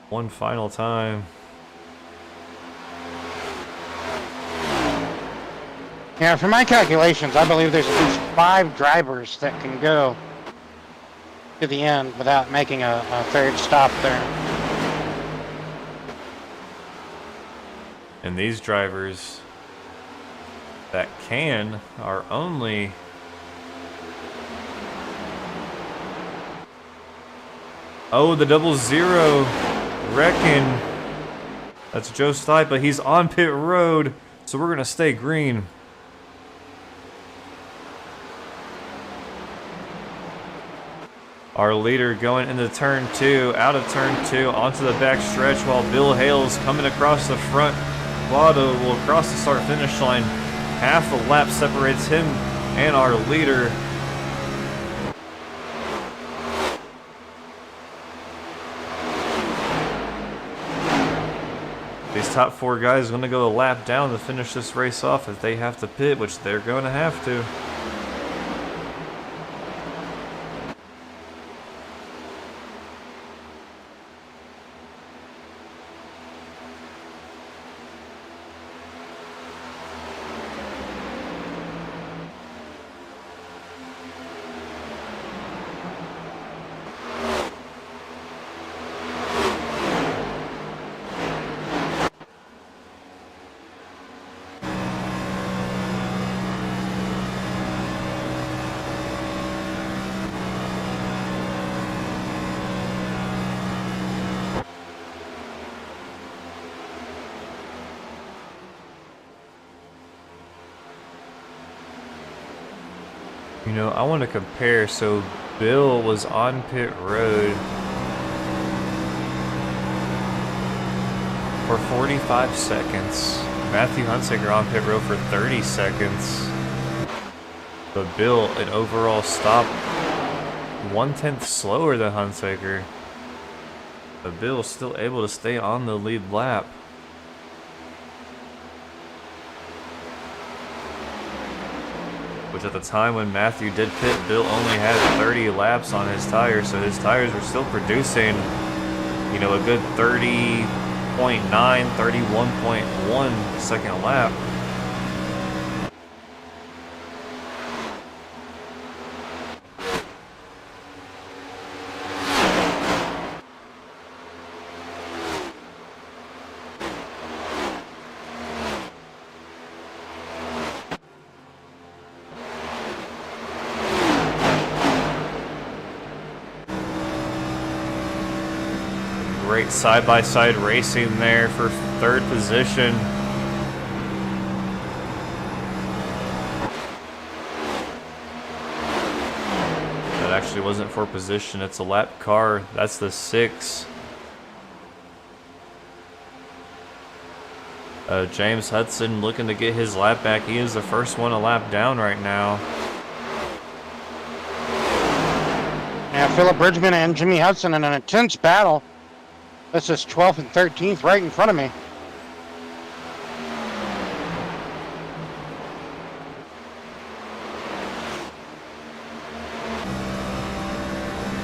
one final time. Yeah, for my calculations, I believe there's at least 5 drivers that can go to the end without making a 3rd stop there. And these drivers that can are only the 00 Reckon That's Joe Stipe, but he's on pit road, so we're going to stay green. Our leader going into turn 2, out of turn 2, onto the back stretch, while Bill Hales coming across the front. Quado will cross the start-finish line. Half a lap separates him and our leader. These top 4 guys are going to go a lap down to finish this race off if they have to pit, which they're going to have to. You know, I want to compare. So Bill was on pit road for 45 seconds. Matthew Hunsaker on pit road for 30 seconds. But Bill, an overall stop 1/10 slower than Hunsaker. But Bill still able to stay on the lead lap. Which at the time when Matthew did pit, Bill only had 30 laps on his tires, so his tires were still producing, you know, a good 30.9, 31.1 second lap. Great side-by-side racing there for 3rd position. That actually wasn't for position, it's a lap car. That's the 6. James Hudson looking to get his lap back. He is the first one a lap down right now. Yeah, Philip Bridgman and Jimmy Hudson in an intense battle. This is 12th and 13th right in front of me.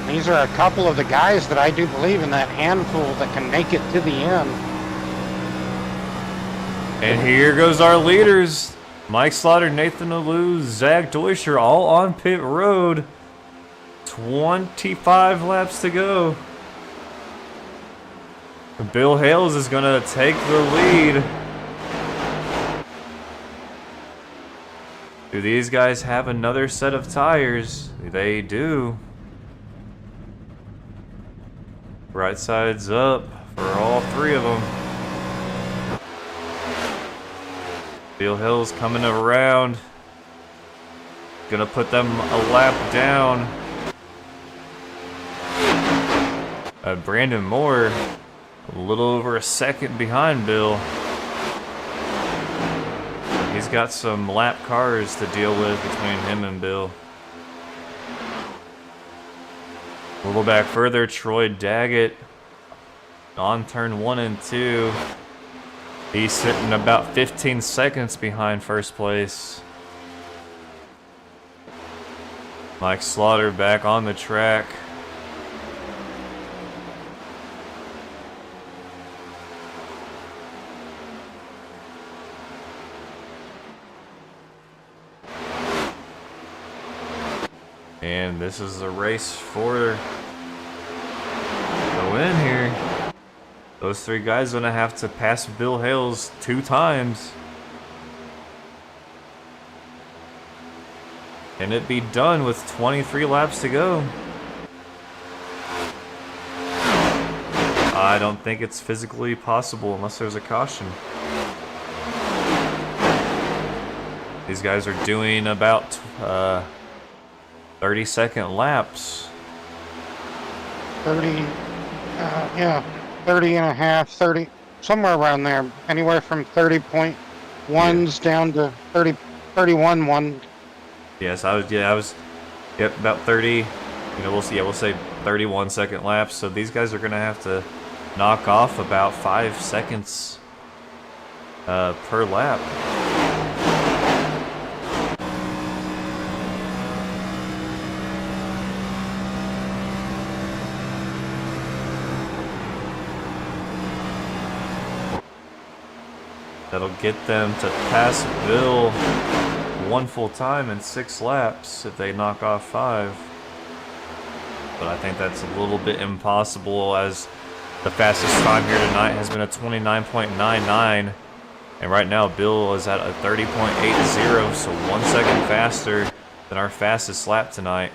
These are a couple of the guys that I do believe in that handful that can make it to the end. And here goes our leaders. Mike Slaughter, Nathan Alou, Zach Deutscher all on pit road. 25 laps to go. Bill Hales is going to take the lead. Do these guys have another set of tires? They do. Right side's up for all 3 of them. Bill Hales coming around. Gonna put them a lap down. Brandon Moore, a little over a second behind Bill. He's got some lap cars to deal with between him and Bill. A little back further, Troy Daggett on turn 1 and 2. He's sitting about 15 seconds behind first place. Mike Slaughter back on the track. And this is the race for the win here. Those 3 guys gonna have to pass Bill Hales 2 times. And it be done with 23 laps to go. I don't think it's physically possible unless there's a caution. These guys are doing about 30-second laps. 30, yeah, 30 and a half, 30, somewhere around there. Anywhere from 30.1s down to 31 1. Yes, yep, about 30. You know, we'll say 31-second laps. So these guys are gonna have to knock off about 5 seconds per lap. That'll get them to pass Bill one full time in 6 laps if they knock off 5. But I think that's a little bit impossible, as the fastest time here tonight has been a 29.99. And right now Bill is at a 30.80, so 1 second faster than our fastest lap tonight.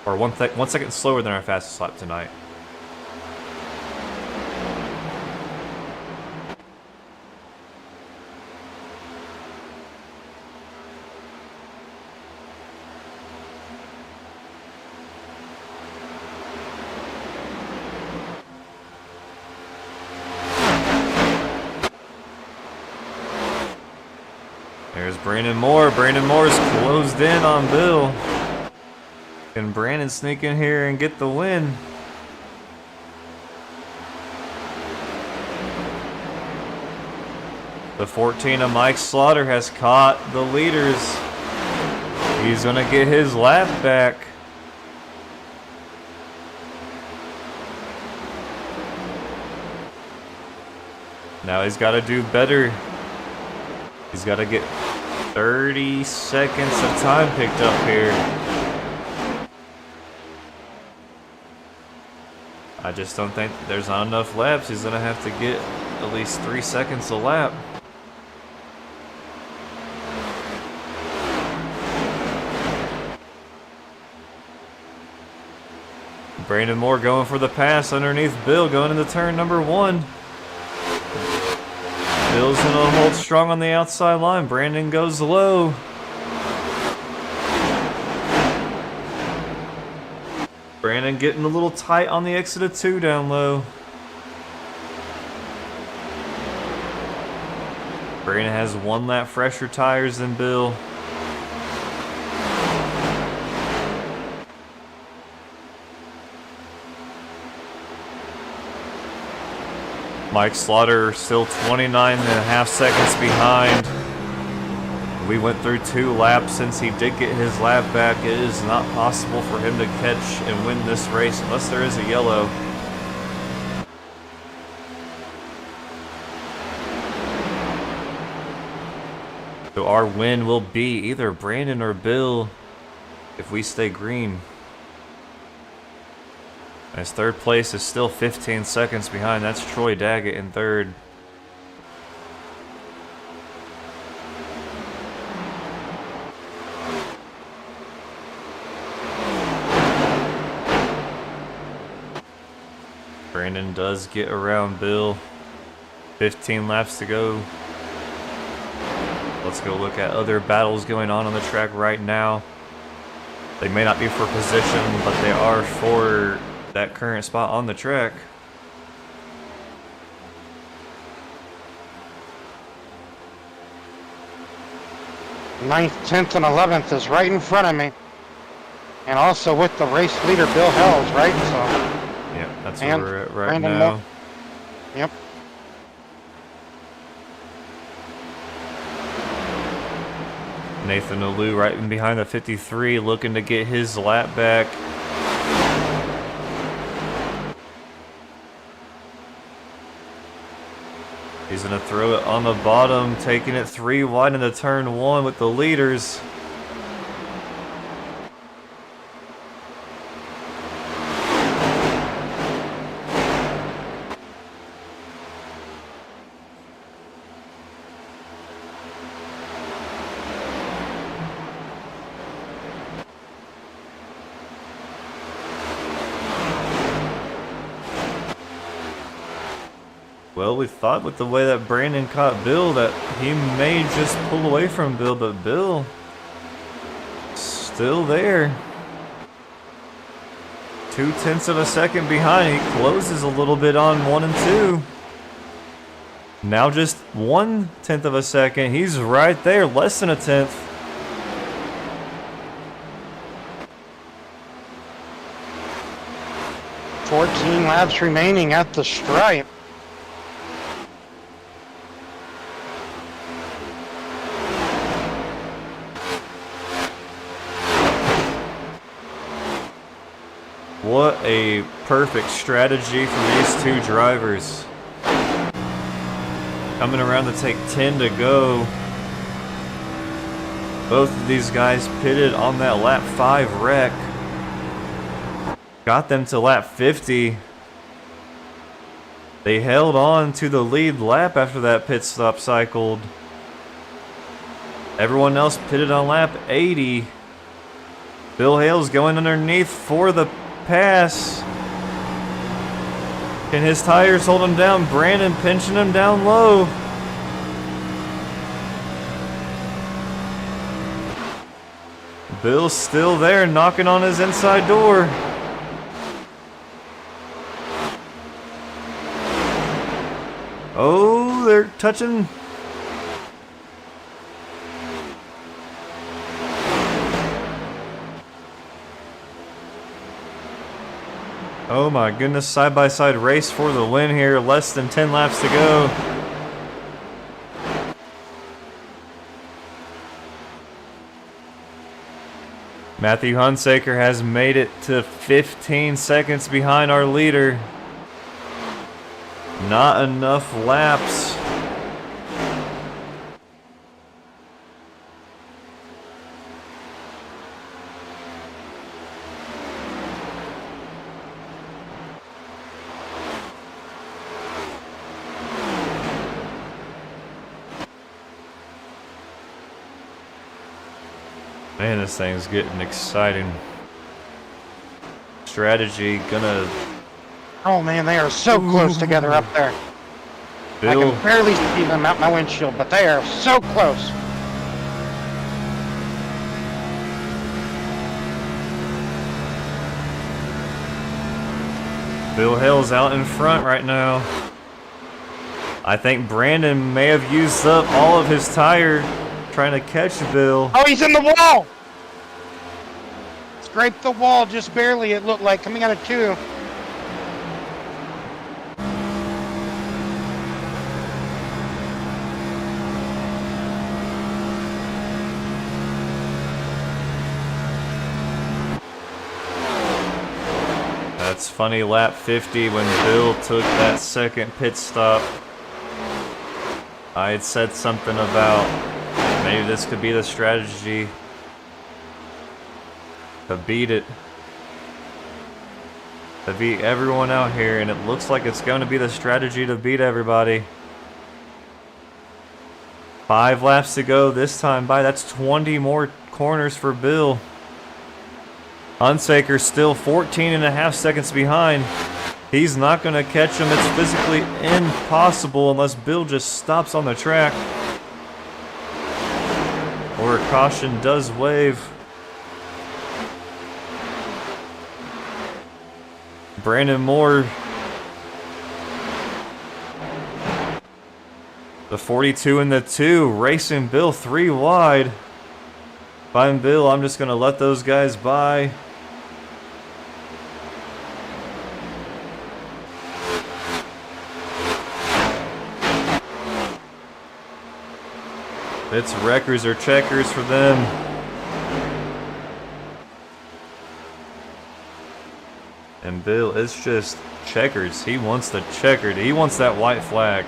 Or 1 second slower than our fastest lap tonight. There's Brandon Moore. Brandon Moore's closed in on Bill. Can Brandon sneak in here and get the win? The 14 of Mike Slaughter has caught the leaders. He's gonna get his lap back. Now he's got to do better. He's got to get 30 seconds of time picked up here. I just don't think there's not enough laps. He's going to have to get at least 3 seconds a lap. Brandon Moore going for the pass underneath Bill, going into turn number 1. Bill's gonna hold strong on the outside line. Brandon goes low. Brandon getting a little tight on the exit of 2 down low. Brandon has 1 lap fresher tires than Bill. Mike Slaughter still 29.5 seconds behind. We went through 2 laps since he did get his lap back. It is not possible for him to catch and win this race unless there is a yellow. So our win will be either Brandon or Bill if we stay green. As third place is still 15 seconds behind. That's Troy Daggett in third. Brandon does get around Bill. 15 laps to go. Let's go look at other battles going on the track right now. They may not be for position, but they are for that current spot on the track. Ninth, 10th, and 11th is right in front of me. And also with the race leader, Bill Hells, right? So, yeah, that's where we're at right Brandon now. Moore. Yep. Nathan Alou right in behind the 53, looking to get his lap back. He's going to throw it on the bottom, taking it 3 wide into turn 1 with the leaders. Well, we thought with the way that Brandon caught Bill that he may just pull away from Bill, but Bill still there. 0.2 of a second behind. He closes a little bit on 1 and 2. Now just 0.1 of a second. He's right there, less than a tenth. $14 laps remaining at the stripe. What a perfect strategy for these two drivers. Coming around to take 10 to go. Both of these guys pitted on that lap 5 wreck. Got them to lap 50. They held on to the lead lap after that pit stop cycled. Everyone else pitted on lap 80. Bill Hale's going underneath for the pass. Can his tires hold him down? Brandon pinching him down low. Bill's still there, knocking on his inside door. Oh, they're touching. Oh my goodness, side-by-side race for the win here. Less than 10 laps to go. Matthew Hunsaker has made it to 15 seconds behind our leader. Not enough laps. Man, this thing's getting exciting. Strategy gonna... Oh man, they are so close together up there. I Bill, can barely see them out my windshield, but they are so close. Bill Hale's out in front right now. I think Brandon may have used up all of his tire trying to catch Bill. Oh, he's in the wall! Scraped the wall just barely, it looked like, coming out of 2. That's funny, lap 50 when Bill took that second pit stop. I had said something about maybe this could be the strategy to beat it. To beat everyone out here, and it looks like it's going to be the strategy to beat everybody. 5 laps to go this time by. That's 20 more corners for Bill. Hunsaker still 14.5 seconds behind. He's not going to catch him. It's physically impossible unless Bill just stops on the track. Or a caution does wave. Brandon Moore. The 42 and the 2. Racing Bill 3 wide. If I'm Bill, I'm just going to let those guys by. It's wreckers or checkers for them. And Bill, it's just checkers. He wants the checkered. He wants that white flag.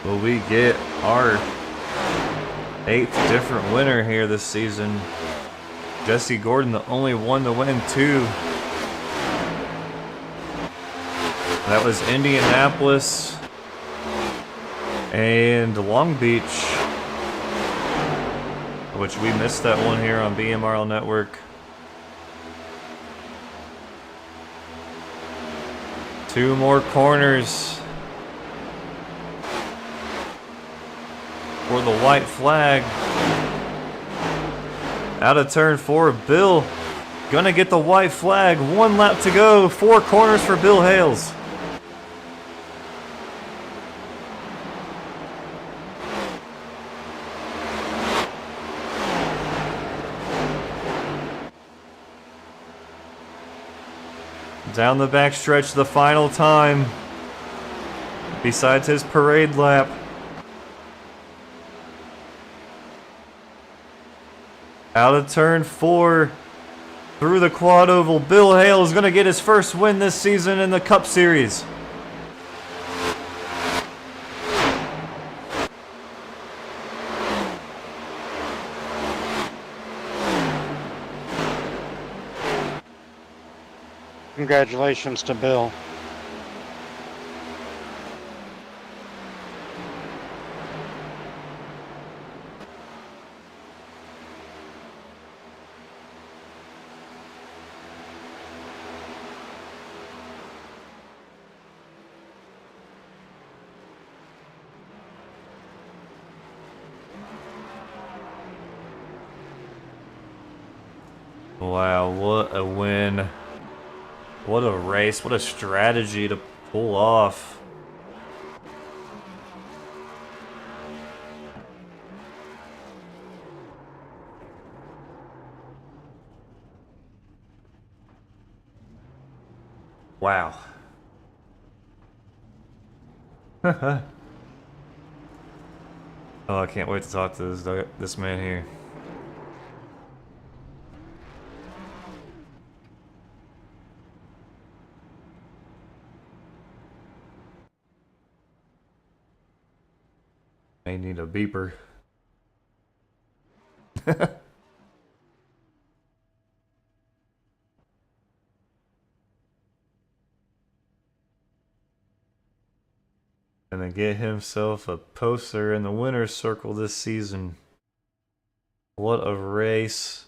Will we get our 8th different winner here this season? Jesse Gordon, the only one to win 2. That was Indianapolis and Long Beach, which we missed that one here on BMRL Network. 2 more corners for the white flag. Out of turn 4, Bill gonna get the white flag. 1 lap to go. 4 corners for Bill Hales. Down the backstretch the final time, besides his parade lap. Out of turn 4, through the quad oval, Bill Hale is going to get his first win this season in the Cup Series. Congratulations to Bill. Wow, what a win. What a race, what a strategy to pull off. Wow. Oh, I can't wait to talk to this man here. May need a beeper. Gonna get himself a poster in the winner's circle this season. What a race.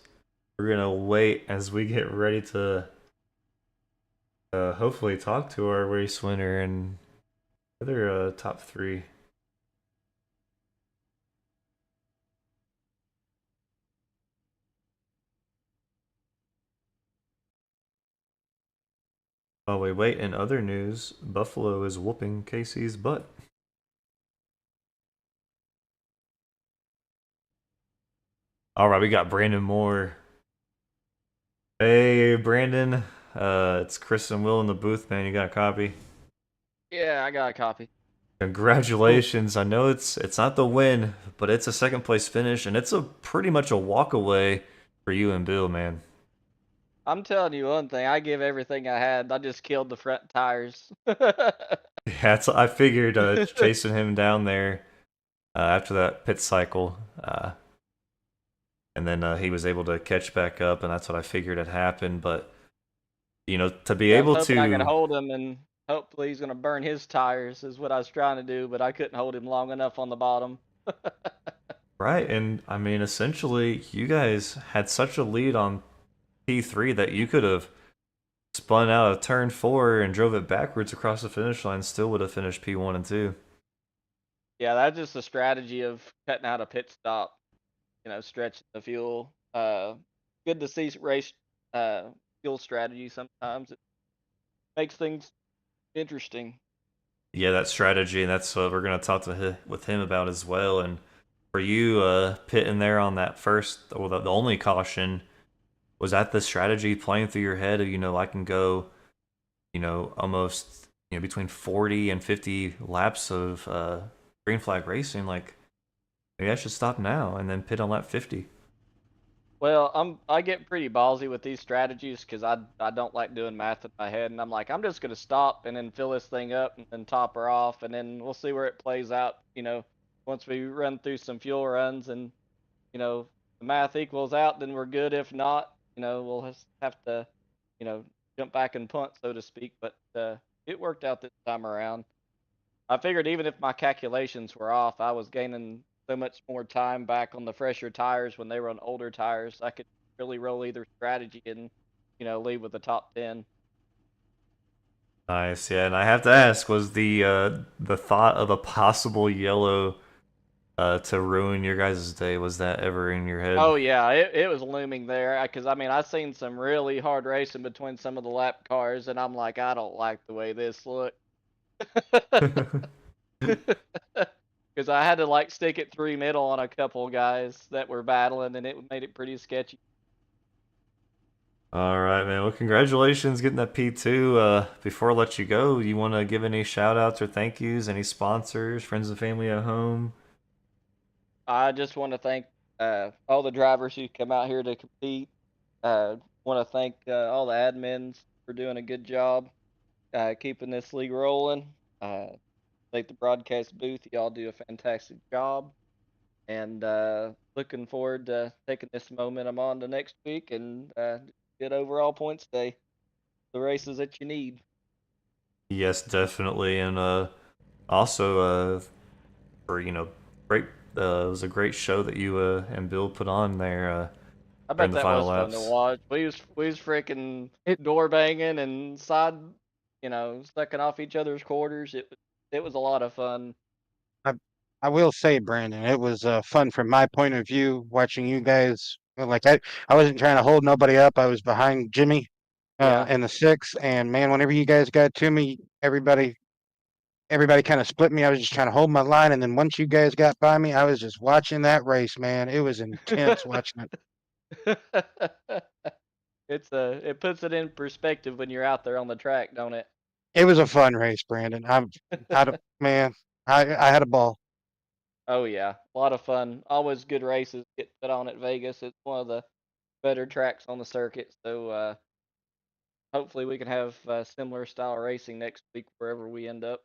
We're gonna wait as we get ready to hopefully talk to our race winner and other top 3. While we wait, in other news, Buffalo is whooping Casey's butt. Alright, we got Brandon Moore. Hey, Brandon. It's Chris and Will in the booth, man. You got a copy? Yeah, I got a copy. Congratulations. I know it's not the win, but it's a 2nd place finish, and it's a pretty much a walk away for you and Bill, man. I'm telling you one thing, I give everything I had. I just killed the front tires. Yeah, I figured chasing him down there after that pit cycle, and then he was able to catch back up, and that's what I figured had happened. But you know, to be able to, I could hold him, and hopefully he's gonna burn his tires is what I was trying to do, but I couldn't hold him long enough on the bottom. right, and I mean, essentially, you guys had such a lead on P3 that you could have spun out of turn 4 and drove it backwards across the finish line, still would have finished P1 and 2. Yeah, that's just a strategy of cutting out a pit stop, stretching the fuel. Good to see race fuel strategy sometimes. It makes things interesting. Yeah, that strategy, and that's what we're going to talk with him about as well. And for you pitting there on that first, or the only caution, was that the strategy playing through your head of, I can go, almost, between 40 and 50 laps of green flag racing, like, maybe I should stop now and then pit on lap 50? Well, I get pretty ballsy with these strategies because I don't like doing math in my head, and I'm like, I'm just gonna stop and then fill this thing up and then top her off, and then we'll see where it plays out. Once we run through some fuel runs, and the math equals out, then we're good. If not, we'll just have to, you know, jump back and punt, so to speak. But it worked out this time around. I figured even if my calculations were off, I was gaining so much more time back on the fresher tires when they were on older tires. I could really roll either strategy and, leave with the top 10. Nice, yeah. And I have to ask, was the thought of a possible yellow to ruin your guys' day, was that ever in your head? Oh yeah, it was looming there because I mean I seen some really hard racing between some of the lap cars, and I'm like, I don't like the way this looked. Because I had to like stick it through middle on a couple guys that were battling, and it made it pretty sketchy. All right, man. Well, congratulations getting that P2. Before I let you go, you want to give any shout outs or thank yous, any sponsors, friends and family at home? I just want to thank all the drivers who come out here to compete. Want to thank all the admins for doing a good job keeping this league rolling. Thank the broadcast booth. Y'all do a fantastic job. And looking forward to taking this momentum on to next week and get overall points day. The races that you need. Yes, definitely. And also, for, great, it was a great show that you and Bill put on there I during bet the that final was fun to laps. watch. We was freaking It, door banging and side, sucking off each other's quarters. It was a lot of fun. I, I will say, Brandon, it was fun from my point of view watching you guys. Like I wasn't trying to hold nobody up. I was behind Jimmy Yeah. in the six, and man, whenever you guys got to me, everybody kind of split me. I was just trying to hold my line, and then once you guys got by me, I was just watching that race, man. It was intense watching it. It puts it in perspective when you're out there on the track, don't it? It was a fun race, Brandon. Man, I had a ball. Oh yeah, a lot of fun. Always good races get put on at Vegas. It's one of the better tracks on the circuit. So hopefully we can have similar style racing next week wherever we end up.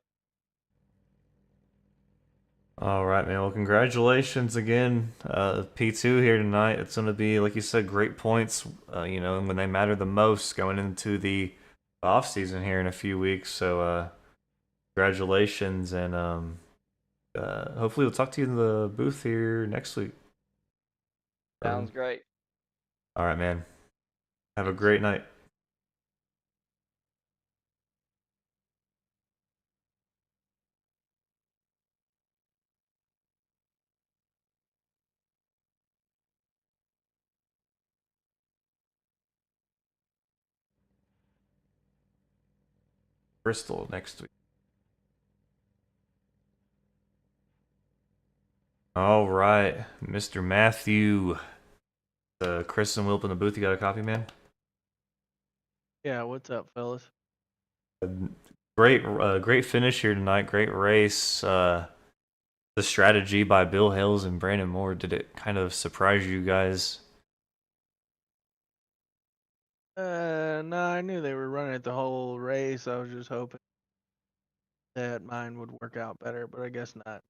All right, man. Well, congratulations again, P2 here tonight. It's going to be, like you said, great points, and when they matter the most going into the off season here in a few weeks. So, congratulations, and hopefully we'll talk to you in the booth here next week. Sounds great. All right, man. Have a great night. Bristol next week. All right, Mr. Matthew. Chris and Will up in the booth. You got a copy, man? Yeah, what's up, fellas? Great finish here tonight. Great race. The strategy by Bill Hales and Brandon Moore, did it kind of surprise you guys? No, I knew they were running it the whole race. I was just hoping that mine would work out better, but I guess not.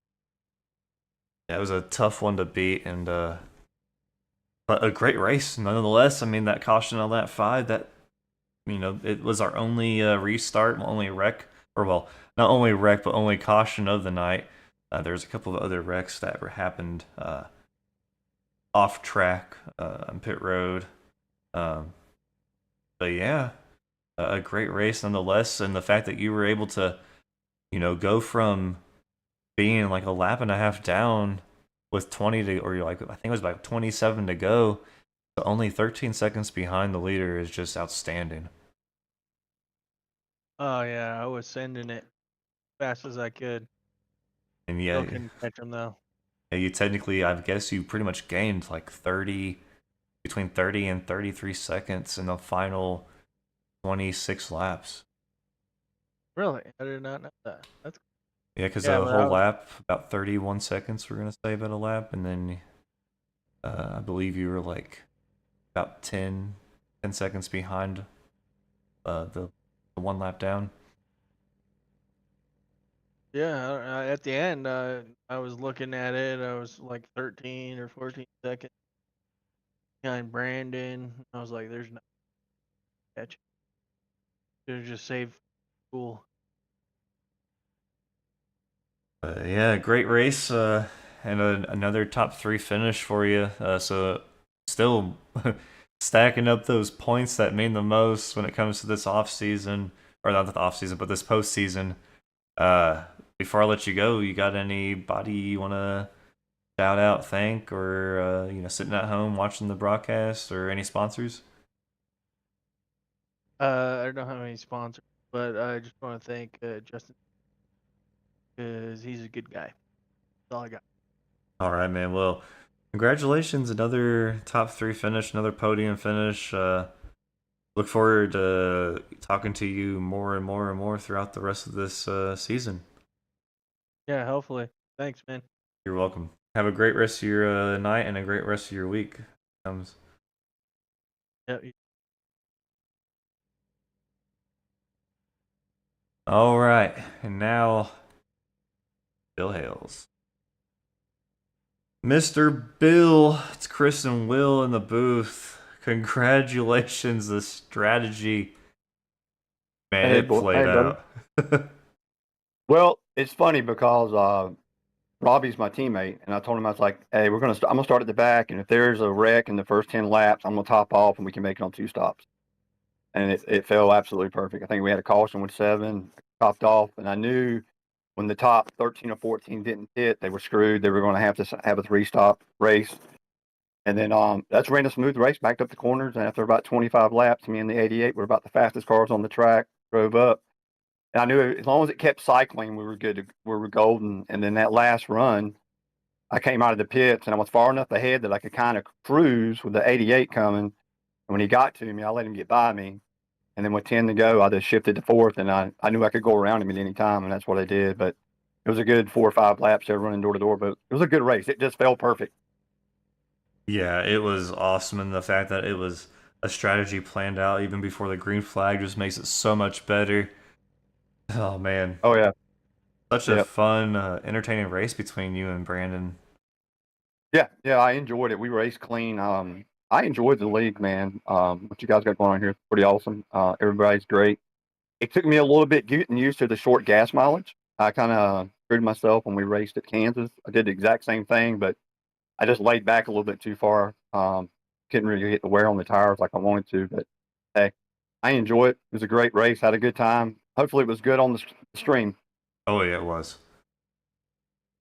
Yeah, it was a tough one to beat, and but a great race nonetheless. I mean, that caution on lap 5, that it was our only restart, only wreck, or well, not only wreck, but only caution of the night. There's a couple of other wrecks that happened off track on pit road. But yeah, a great race nonetheless, and the fact that you were able to, go from being like a lap and a half down with 20 to, or you're like, I think it was about 27 to go, to only 13 seconds behind the leader is just outstanding. Oh yeah, I was sending it fast as I could. And Still yeah, couldn't catch them though. you technically, I guess you pretty much gained like between 30 and 33 seconds in the final 26 laps. Really, I did not know that. That's Yeah, because Yeah, a but whole lap, about 31 seconds, we're going to say about a lap, and then I believe you were like about 10 seconds behind the 1 lap down. Yeah, at the end, I was looking at it. I was like 13 or 14 seconds behind Brandon. I was like, "There's no catch. Should have just saved fuel." Yeah, great race, and another top 3 finish for you. So still stacking up those points that mean the most when it comes to this off season, or not the off season, but this postseason. Before I let you go, you got anybody you want to shout out, thank, or sitting at home watching the broadcast, or any sponsors? I don't have any sponsors, but I just want to thank Justin because he's a good guy. That's all I got. All right, man. Well, congratulations, another top 3 finish, another podium finish. Look forward to talking to you more and more and more throughout the rest of this season. Yeah, hopefully. Thanks, man. You're welcome. Have a great rest of your night and a great rest of your week. Comes. Yeah. All right, and now Bill Hales. Mr. Bill, it's Chris and Will in the booth. Congratulations, the strategy, man, Hey, it played brother. out. Well, it's funny because Robbie's my teammate, and I told him I was like, "Hey, I'm gonna start at the back, and if there's a wreck in the first 10 laps, I'm gonna top off, and we can make it on 2 stops." And it fell absolutely perfect. I think we had a caution with 7, topped off, and I knew when the top 13 or 14 didn't hit, they were screwed. They were going to have to have a 3-stop race. And then that's ran a smooth race, backed up the corners, and after about 25 laps, me and the 88 were about the fastest cars on the track. Drove up. And I knew as long as it kept cycling, we were good. We were golden. And then that last run, I came out of the pits and I was far enough ahead that I could kind of cruise with the 88 coming. And when he got to me, I let him get by me. And then with 10 to go, I just shifted to 4th, and I knew I could go around him at any time, and that's what I did. But it was a good 4 or 5 laps there running door to door. But it was a good race. It just fell perfect. Yeah, it was awesome, and the fact that it was a strategy planned out even before the green flag just makes it so much better. Oh man, Oh yeah, such a yeah, fun, entertaining race between you and Brandon. yeah, yeah. I enjoyed it. We raced clean. I enjoyed the league, man. What you guys got going on here is pretty awesome. Everybody's great. It took me a little bit getting used to the short gas mileage. I kind of screwed myself when we raced at Kansas. I did the exact same thing, but I just laid back a little bit too far. Couldn't really get the wear on the tires like I wanted to, but hey, I enjoy it. It was a great race. Had a good time. Hopefully it was good on the stream. Oh yeah, it was.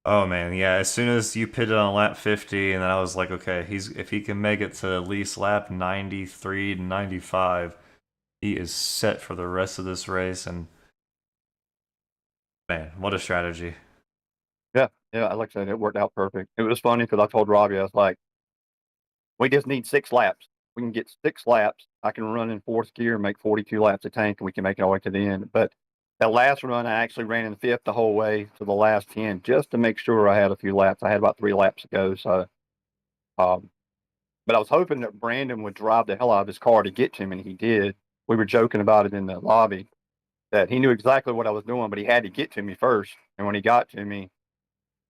Oh man, yeah. As soon as you pitted on lap 50, and then I was like, okay, if he can make it to at least lap 93 to 95, he is set for the rest of this race. And man, what a strategy! Yeah, yeah. Like I said, it worked out perfect. It was funny because I told Robbie, I was like, we just need 6 laps. We can get 6 laps. I can run in 4th gear and make 42 laps of tank, and we can make it all the way to the end. But that last run, I actually ran in 5th the whole way to the last 10 just to make sure I had a few laps. I had about 3 laps to go. So, um, but I was hoping that Brandon would drive the hell out of his car to get to me, and he did. We were joking about it in the lobby that he knew exactly what I was doing, but he had to get to me first. And when he got to me,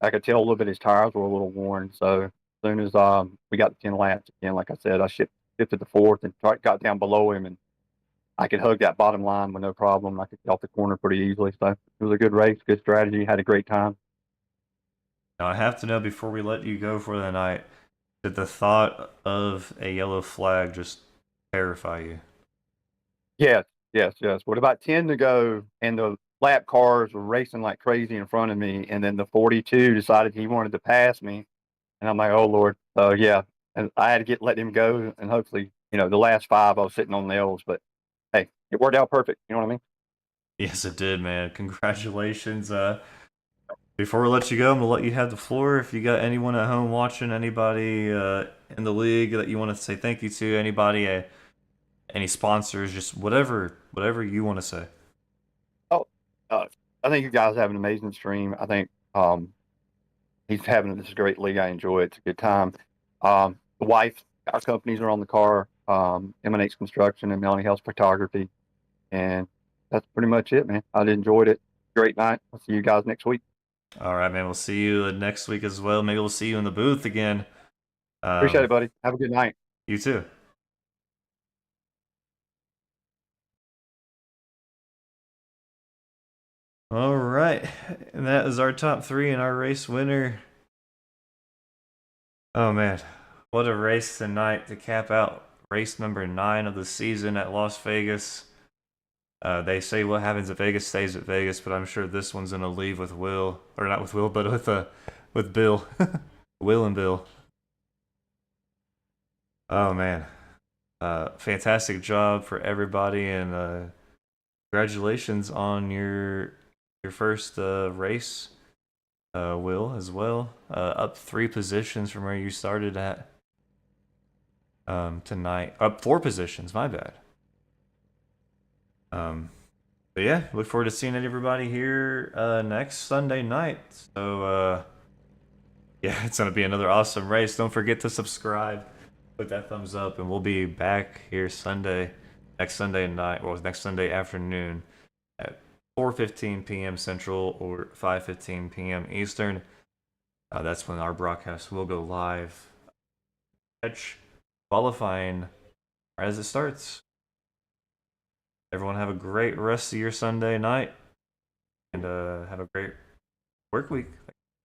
I could tell a little bit his tires were a little worn. So as soon as we got the 10 laps again, like I said, I shifted to 4th and got down below him, and I could hug that bottom line with no problem. I could get off the corner pretty easily. So it was a good race, good strategy, had a great time. Now I have to know before we let you go for the night, did the thought of a yellow flag just terrify you? Yes, yes, yes. With about 10 to go, and the lap cars were racing like crazy in front of me, and then the 42 decided he wanted to pass me, and I'm like, oh Lord. So yeah, and I had to let him go, and hopefully, the last 5 I was sitting on nails, but hey, it worked out perfect. You know what I mean? Yes, it did, man. Congratulations. Before we let you go, I'm gonna let you have the floor. If you got anyone at home watching, anybody in the league that you want to say thank you to, anybody, any sponsors, just whatever you want to say. Oh, I think you guys have an amazing stream. I think he's having this great league. I enjoy it. It's a good time. The wife, our companies are on the car. M&H Construction, and Melanie House Photography. And that's pretty much it, man. I enjoyed it. Great night. I'll see you guys next week. All right, man. We'll see you next week as well. Maybe we'll see you in the booth again. Appreciate it, buddy. Have a good night. You too. All right, and that is our top 3 and our race winner. Oh man, what a race tonight to cap out race number 9 of the season at Las Vegas. They say what happens at Vegas stays at Vegas, but I'm sure this one's gonna leave with Will, or not with Will, but with Bill, Will and Bill. Oh man, fantastic job for everybody, and congratulations on your first race, Will, as well. Up 3 positions from where you started at tonight. Up 4 positions, my bad. But yeah, look forward to seeing everybody here next Sunday night. So yeah, it's gonna be another awesome race. Don't forget to subscribe, put that thumbs up, and we'll be back here next Sunday night, or next Sunday afternoon at 4:15 p.m. Central or 5:15 p.m. Eastern. That's when our broadcast will go live. Catch qualifying as it starts. Everyone have a great rest of your Sunday night, and have a great work week.